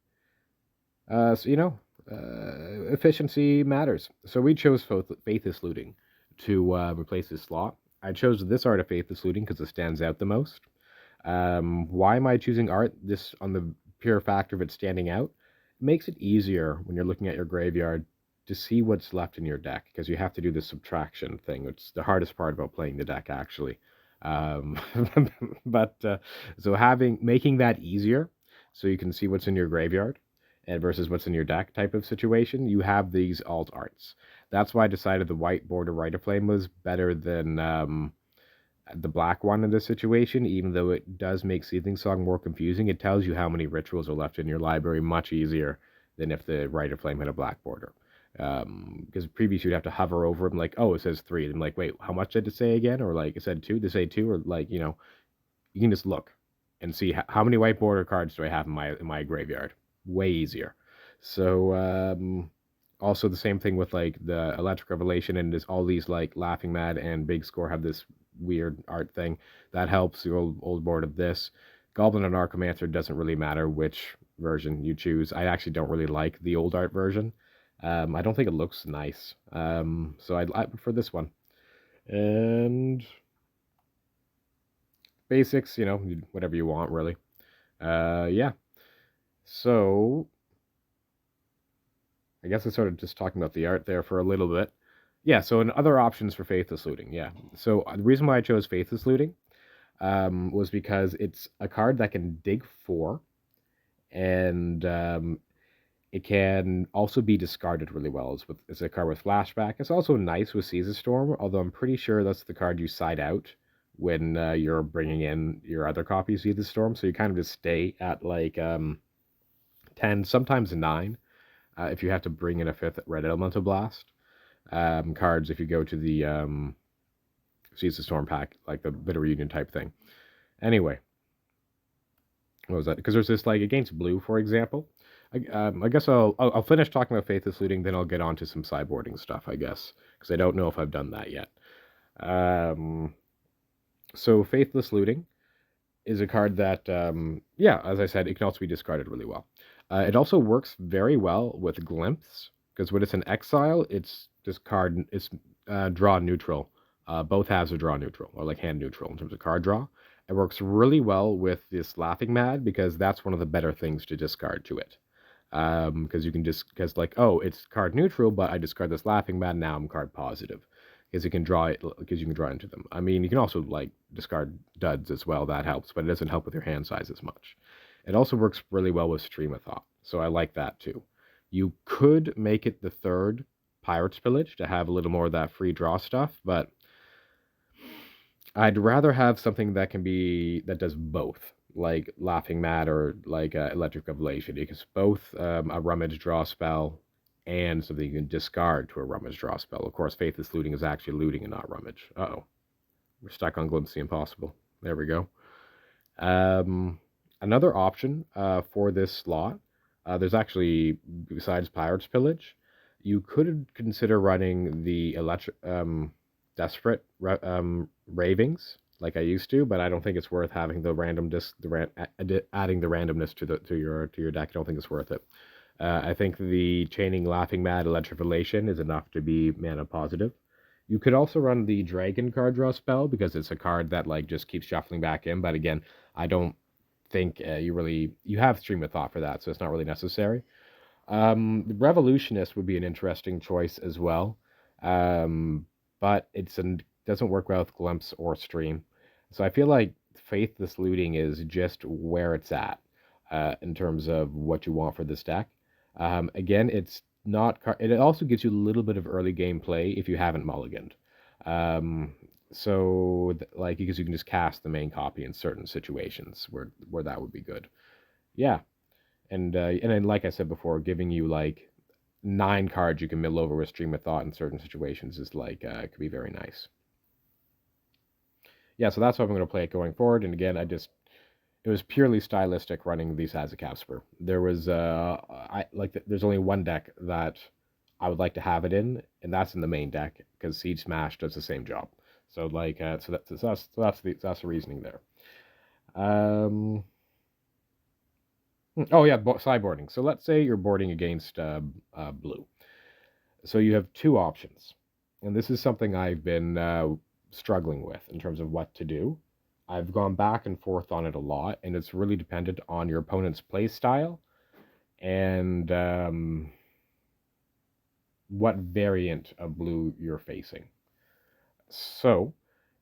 so efficiency matters. So we chose Faithless Looting to replace this slot. I chose this art of Faithless Looting because it stands out the most. Why am I choosing art? This on the pure factor of it standing out. It makes it easier when you're looking at your graveyard to see what's left in your deck, because you have to do the subtraction thing. It's the hardest part about playing the deck, actually. Um, but so making that easier, so you can see what's in your graveyard and versus what's in your deck type of situation, you have these alt arts. That's why I decided the white border Rite of Flame was better than the black one in this situation, even though it does make Seething Song more confusing. It tells you how many rituals are left in your library much easier than if the Rite of Flame had a black border. Because previously you'd have to hover over them, like, oh, it says 3. And I'm like, wait, how much did it say again? Or like, it said 2, did it say 2? Or like, you can just look and see how many white border cards do I have in my graveyard. Way easier. So, also the same thing with like the Electric Revelation, and all these like Laughing Mad and Big Score have this weird art thing that helps the old board of this. Goblin and Archomancer doesn't really matter which version you choose. I actually don't really like the old art version. I don't think it looks nice. So I prefer this one. And basics, whatever you want, really. Yeah. So I guess I started just talking about the art there for a little bit. Yeah, so other options for Faithless Looting, yeah. So the reason why I chose Faithless Looting was because it's a card that can dig 4, and it can also be discarded really well. It's a card with flashback. It's also nice with Seize the Storm, although I'm pretty sure that's the card you side out when you're bringing in your other copies of Seize the Storm. So you kind of just stay at like 10, sometimes 9, if you have to bring in a 5th Red Elemental Blast. Cards if you go to the Seize the Storm pack, like the Bitter Reunion type thing. Anyway, what was that? Because there's this like against blue, for example. I guess I'll finish talking about Faithless Looting, then I'll get on to some sideboarding stuff, I guess, because I don't know if I've done that yet. So Faithless Looting is a card that, yeah, as I said, it can also be discarded really well. It also works very well with Glimpse, because when it's an exile, it's draw neutral. Both halves are draw neutral, or like hand neutral in terms of card draw. It works really well with this Laughing Mad, because that's one of the better things to discard to it. Because you can because like, oh, it's card neutral, but I discard this Laughing Mad, now I'm card positive. Because you can draw into them. I mean, you can also like discard duds as well, that helps, but it doesn't help with your hand size as much. It also works really well with Stream of Thought, so I like that too. You could make it the third Pirate's Pillage to have a little more of that free draw stuff, but I'd rather have something that does both, like Laughing Mad or like Electric Revelation, because both a Rummage draw spell and something you can discard to a Rummage draw spell. Of course, Faithless Looting is actually looting and not Rummage. Uh-oh. We're stuck on Glimpse the Impossible. There we go. Another option for this slot, there's actually, besides Pirate's Pillage, you could consider running the Desperate Ravings like I used to, but I don't think it's worth having the adding the randomness to your deck. I don't think it's worth it. I think the Chaining Laughing Mad Electrification is enough to be mana positive. You could also run the Dragon card draw spell because it's a card that like just keeps shuffling back in. But again, I don't think you have Stream of Thought for that, so it's not really necessary. The Revolutionist would be an interesting choice as well, but doesn't work well with Glimpse or Stream. So I feel like Faithless Looting is just where it's at in terms of what you want for this deck. Again, it's not. It also gives you a little bit of early game play if you haven't mulliganed. Like because you can just cast the main copy in certain situations where that would be good. Yeah, and then like I said before, giving you like 9 cards you can mill over with Stream of Thought in certain situations is like could be very nice. Yeah, so that's how I'm going to play it going forward. And again, it was purely stylistic running these as a Casper. There was there's only one deck that I would like to have it in, and that's in the main deck because Siege Smash does the same job. So that's the reasoning there. Oh yeah, sideboarding. So let's say you're boarding against blue. So you have 2 options, and this is something I've been struggling with in terms of what to do. I've gone back and forth on it a lot, and it's really dependent on your opponent's play style and what variant of blue you're facing. So,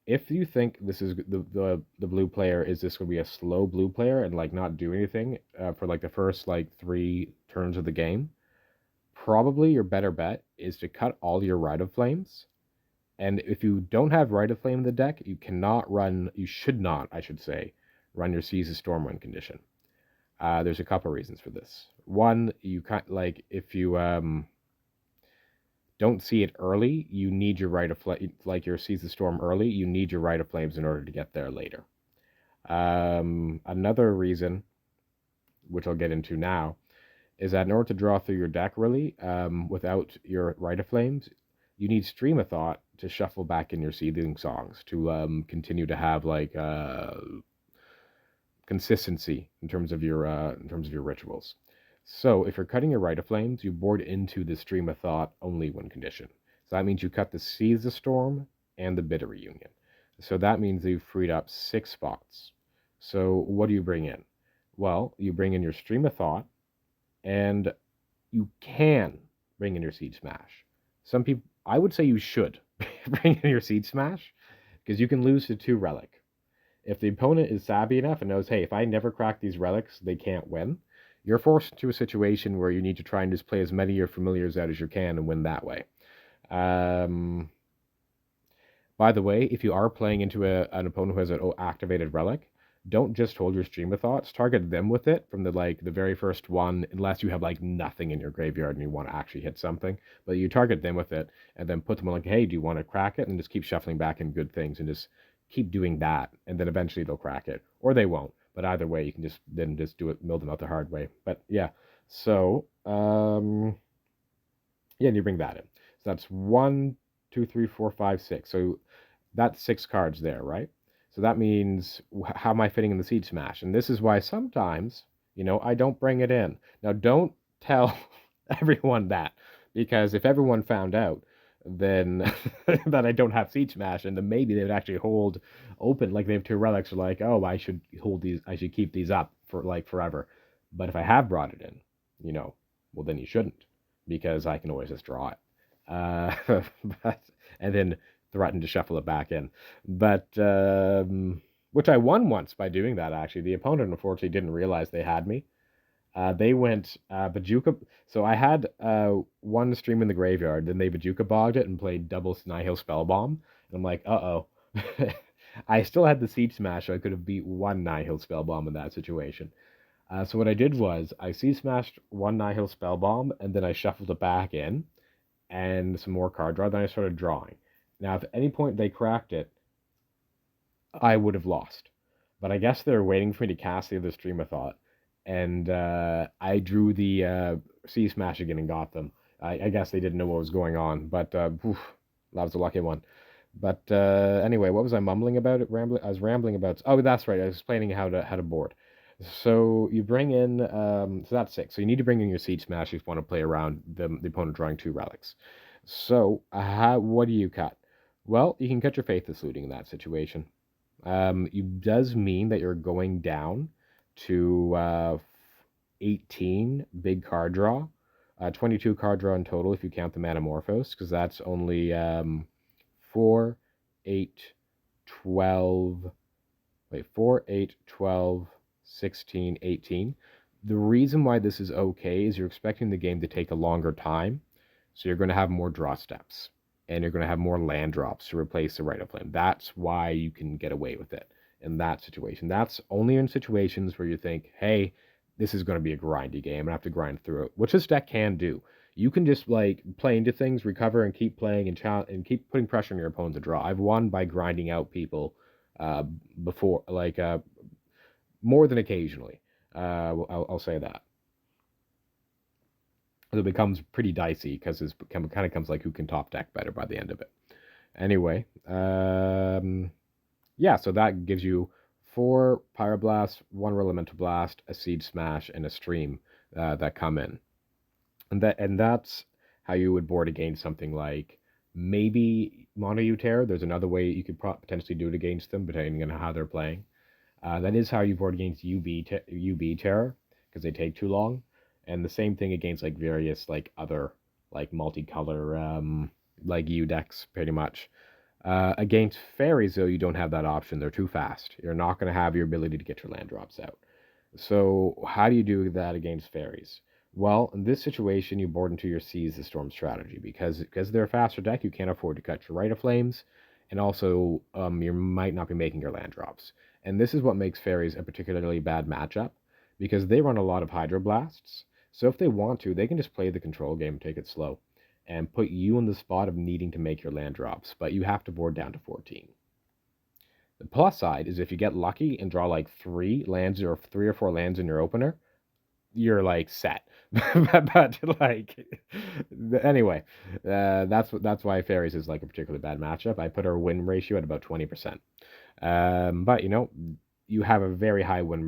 if you think this is the blue player is this going to be a slow blue player and like not do anything for like the first like 3 turns of the game, probably your better bet is to cut all your Rite of Flames. And if you don't have Rite of Flame in the deck, you should not, I should say, run your Seize the Storm win condition. There's a couple reasons for this. One, you can't, like, if you don't see it early, you need your Rite of Flame, like your Seize the Storm early, you need your Rite of Flames in order to get there later. Another reason, which I'll get into now, is that in order to draw through your deck really, without your Rite of Flames, you need Stream of Thought to shuffle back in your Seething Songs to continue to have like consistency in terms of your rituals. So if you're cutting your Rite of Flames, you board into the Stream of Thought only win condition. So that means you cut the Seize the Storm and the Bitter Reunion. So that means you've freed up 6 spots. So what do you bring in? Well, you bring in your Stream of Thought, and you can bring in your Seed Smash. Some people, I would say you should bring in your Seed Smash, because you can lose to 2 Relic. If the opponent is savvy enough and knows, hey, if I never crack these relics, they can't win, you're forced into a situation where you need to try and just play as many of your familiars out as you can and win that way. By the way, if you are playing into an opponent who has an activated relic, don't just hold your Stream of Thoughts. Target them with it from the very first one, unless you have like nothing in your graveyard and you want to actually hit something. But you target them with it and then put them on like, hey, do you want to crack it? And just keep shuffling back in good things and just keep doing that, and then eventually they'll crack it, or they won't. But either way, you can just do it, mill them out the hard way. But yeah, so yeah, and you bring that in. So that's 1, 2, 3, 4, 5, 6. So that's 6 cards there, right? So that means how am I fitting in the Seed Smash? And this is why sometimes, I don't bring it in. Now, don't tell everyone that, because if everyone found out, then that I don't have Seed Smash, and then maybe they would actually hold open, like they have 2 relics, or like, oh, I should hold these, I should keep these up for like forever. But if I have brought it in, well, then you shouldn't, because I can always just draw it. And then threaten to shuffle it back in. But, which I won once by doing that, actually. The opponent, unfortunately, didn't realize they had me. They went Bajuka. So I had 1 stream in the graveyard, then they Bajuka bogged it and played double Nihil Spellbomb. And I'm like, uh-oh. I still had the Siege Smash, so I could have beat 1 Nihil Spellbomb in that situation. So what I did was, I Siege Smashed 1 Nihil Spellbomb, and then I shuffled it back in, and some more card draw, then I started drawing. Now, if at any point they cracked it, I would have lost. but I guess they're waiting for me to cast the other Stream of Thought, and I drew the Sea Smash again and got them. I guess they didn't know what was going on, but oof, that was a lucky one. But anyway, what was I mumbling about? I was rambling about. Oh, that's right. I was explaining how to board. So you bring in. So that's 6. So you need to bring in your Seed Smash if you want to play around the opponent drawing 2 relics. So what do you cut? Well, you can cut your Faithless Looting in that situation. It does mean that you're going down to 18 big card draw, 22 card draw in total if you count the Manamorphose, because that's only 4, 8, 12, 4, 8, 12, 16, 18. The reason why this is okay is you're expecting the game to take a longer time, so you're going to have more draw steps, and you're going to have more land drops to replace the Rite of Flame. That's why you can get away with it in that situation. That's only in situations where you think, hey, this is going to be a grindy game, and I have to grind through it, which this deck can do. You can just like play into things, recover, and keep playing and keep putting pressure on your opponent to draw. I've won by grinding out people before, more than occasionally. I'll say that. It becomes pretty dicey because it kind of comes like who can top deck better by the end of it. Anyway, yeah, so that gives you 4 Pyroblast, 1 Elemental Blast, a Seed Smash, and a Stream that come in. And that's how you would board against something like maybe Mono Terror. There's another way you could potentially do it against them, depending on how they're playing. That is how you board against UB Terror, because they take too long. And the same thing against like various like other like multicolor like U decks, pretty much. Against fairies, though, you don't have that option. They're too fast. You're not going to have your ability to get your land drops out. So how do you do that against fairies? Well, in this situation, you board into your Seize the Storm strategy because they're a faster deck. You can't afford to cut your Rite of Flames, and also you might not be making your land drops. And this is what makes fairies a particularly bad matchup because they run a lot of Hydroblasts. So if they want to, they can just play the control game, take it slow, and put you in the spot of needing to make your land drops, but you have to board down to 14. The plus side is if you get lucky and draw like 3 lands or 3 or 4 lands in your opener, you're like set. but like anyway, that's why fairies is like a particularly bad matchup. I put our win ratio at about 20%. But you know, you have a very high win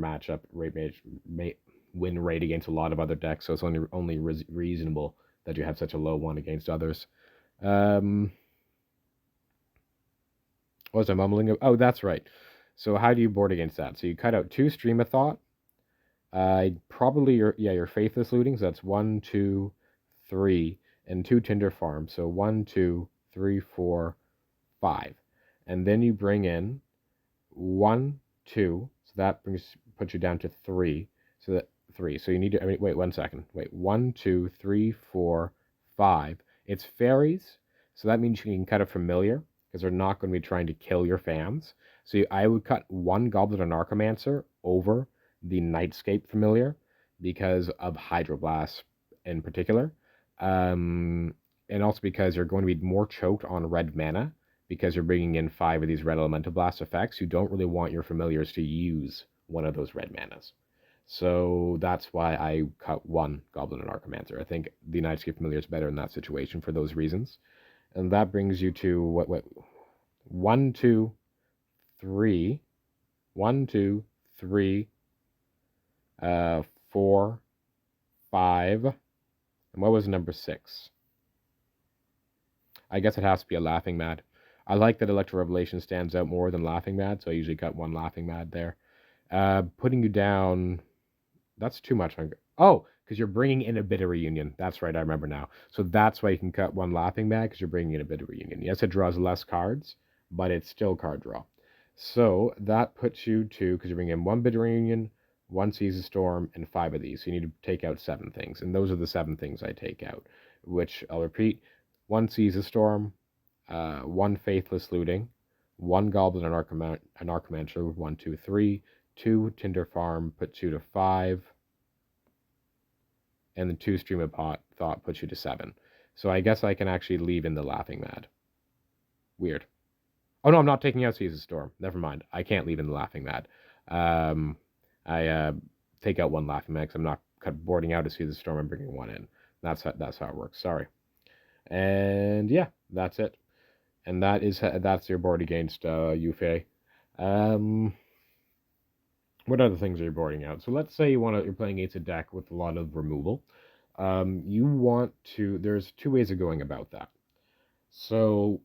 rate against a lot of other decks, so it's only reasonable that you have such a low one against others. What was I mumbling? Oh, that's right. So how do you board against that? So you cut out 2 Stream of Thought. Probably your Faithless Looting. So that's 1, 2, 3, and 2 Tinder Farms. So 1, 2, 3, 4, 5, and then you bring in 1, 2. So that puts you down to 3. So that 3. So you need to wait 1 second. Wait 1, 2, 3, 4, 5. It's fairies, so that means you can cut a familiar because they're not going to be trying to kill your fans. So I would cut 1 Goblet of Narcomancer over the Nightscape familiar because of Hydroblast in particular, and also because you're going to be more choked on red mana because you're bringing in 5 of these red Elemental Blast effects. You don't really want your familiars to use one of those red manas. So that's why I cut 1 Goblin and Archomancer. I think the Nightscape familiar is better in that situation for those reasons. And that brings you to what 1, 2, 3, 1, 2, 3, 4, 5, and what was number 6? I guess it has to be a Laughing Mad. I like that Electro Revelation stands out more than Laughing Mad, so I usually cut 1 Laughing Mad there. Putting you down, that's too much. Oh, because you're bringing in a Bitter Reunion. That's right, I remember now. So that's why you can cut 1 Laughing Mad, because you're bringing in a Bitter Reunion. Yes, it draws less cards, but it's still card draw. So that puts you to, because you're bringing in 1 Bitter Reunion, 1 Seize the Storm, and 5 of these. So you need to take out 7 things. And those are the 7 things I take out, which I'll repeat. 1 Seize the Storm, 1 Faithless Looting, 1 Goblin and Archomancer, 1, 2, 3, 2 Tinder Farm puts you to 5, and then 2 Stream of Thought puts you to 7. So I guess I can actually leave in the Laughing Mad. Weird. Oh no, I'm not taking out Seize the Storm. Never mind. I can't leave in the Laughing Mad. I take out one Laughing Man because I'm not boarding out to see the storm and bringing one in. That's how it works. Sorry. And yeah, that's it. And that's your board against Yuffie. What other things are you boarding out? So let's say you're playing against a deck with a lot of removal. You want to. There's two ways of going about that. So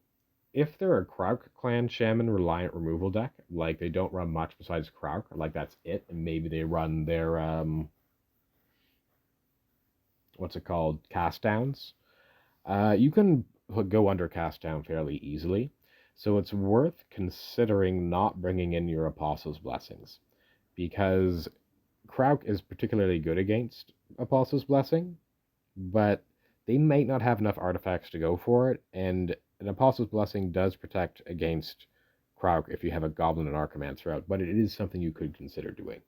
if they're a Krauk clan shaman reliant removal deck, like they don't run much besides Krauk, like that's it, and maybe they run their what's it called, cast downs. You can go under cast down fairly easily, so it's worth considering not bringing in your Apostle's Blessings, because Krauk is particularly good against Apostle's Blessing, but they might not have enough artifacts to go for it, and an Apostle's Blessing does protect against Krauk if you have a Goblin and Archimancer out, but it is something you could consider doing.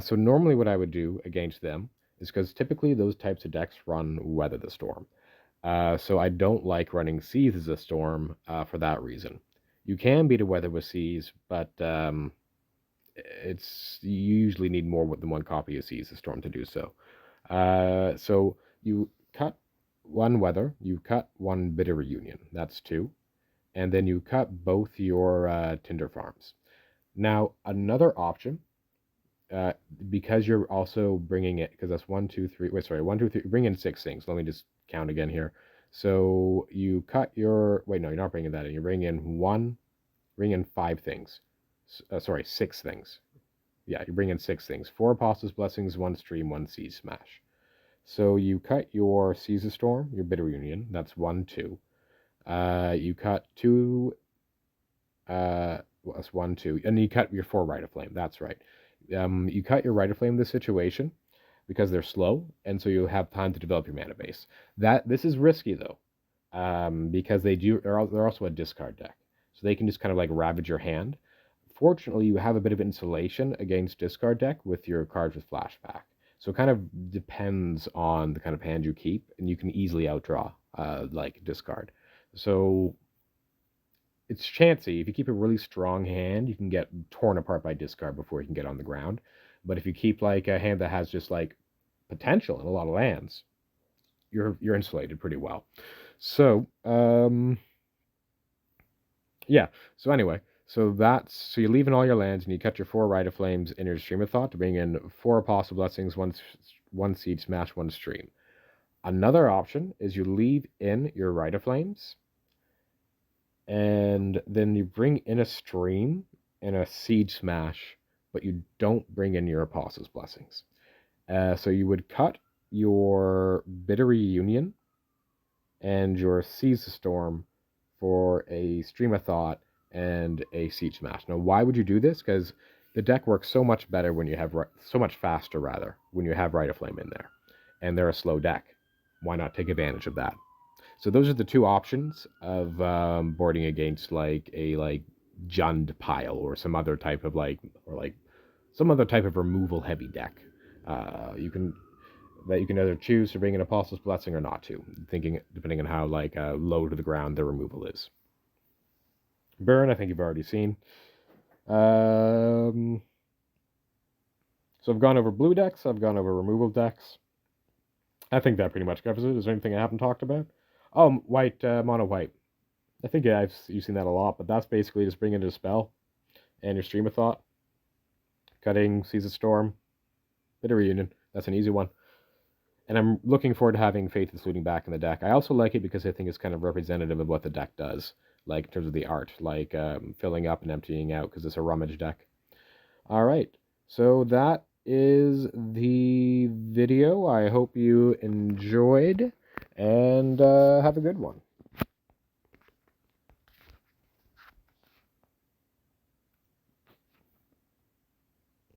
So normally what I would do against them is, because typically those types of decks run Weather the Storm. So I don't like running Seas as a Storm for that reason. You can beat a Weather with Seas, but you usually need more than one copy of Seas as a Storm to do so. So you cut one Weather, you cut one Bitter Reunion, that's 2, and then you cut both your Tinder Farms. Now, another option, because you're also bringing it, because that's 1, 2, 3, wait, sorry, 1, 2, 3, bring in 6 things. Let me just count again here. So you cut your, wait, no, you're not bringing that in. You're bring in 5 things. Sorry, 6 things. Yeah, you bring in 6 things. 4 Apostles' Blessings, 1 Stream, 1 Seas Smash. So you cut your Seas of Storm, your Bitter Union, that's 1, 2. You cut 2, well, that's 1, 2, and you cut your 4 Rite of Flame, that's right. You cut your Rite of Flame this situation because they're slow, and so you'll have time to develop your mana base. This is risky though, because they're also a discard deck, so they can just kind of like ravage your hand. Fortunately, you have a bit of insulation against discard deck with your cards with flashback, so it kind of depends on the kind of hand you keep, and you can easily outdraw like discard. So it's chancy. If you keep a really strong hand, you can get torn apart by discard before you can get on the ground. But if you keep like a hand that has just like potential in a lot of lands, you're insulated pretty well. So yeah. So anyway, so you're leaving all your lands, and you cut your 4 Rite of Flames in your Stream of Thought to bring in 4 Apostle Blessings, one Seed Smash, 1 Stream. Another option is you leave in your Rite of Flames, and then you bring in a Stream and a Siege Smash, but you don't bring in your Apostle's Blessings. So you would cut your Bitter Reunion and your Seize the Storm for a Stream of Thought and a Siege Smash. Now, why would you do this? Because the deck works so much better when you have, so much faster rather, when you have Rite of Flame in there. And they're a slow deck. Why not take advantage of that? So those are the 2 options of boarding against like a Jund pile or some other type of some other type of removal heavy deck. You can either choose to bring an Apostle's Blessing or not to, depending on how low to the ground the removal is. Burn, I think you've already seen. So I've gone over blue decks. I've gone over removal decks. I think that pretty much covers it. Is there anything I haven't talked about? Oh, white, mono white. I think you've seen that a lot, but that's basically just bringing in a spell and your Stream of Thought. Cutting, Seas of Storm, Bitter Reunion. That's an easy one. And I'm looking forward to having Faith of Looting back in the deck. I also like it because I think it's kind of representative of what the deck does, like in terms of the art, like filling up and emptying out, because it's a rummage deck. All right, so that is the video. I hope you enjoyed, and have a good one.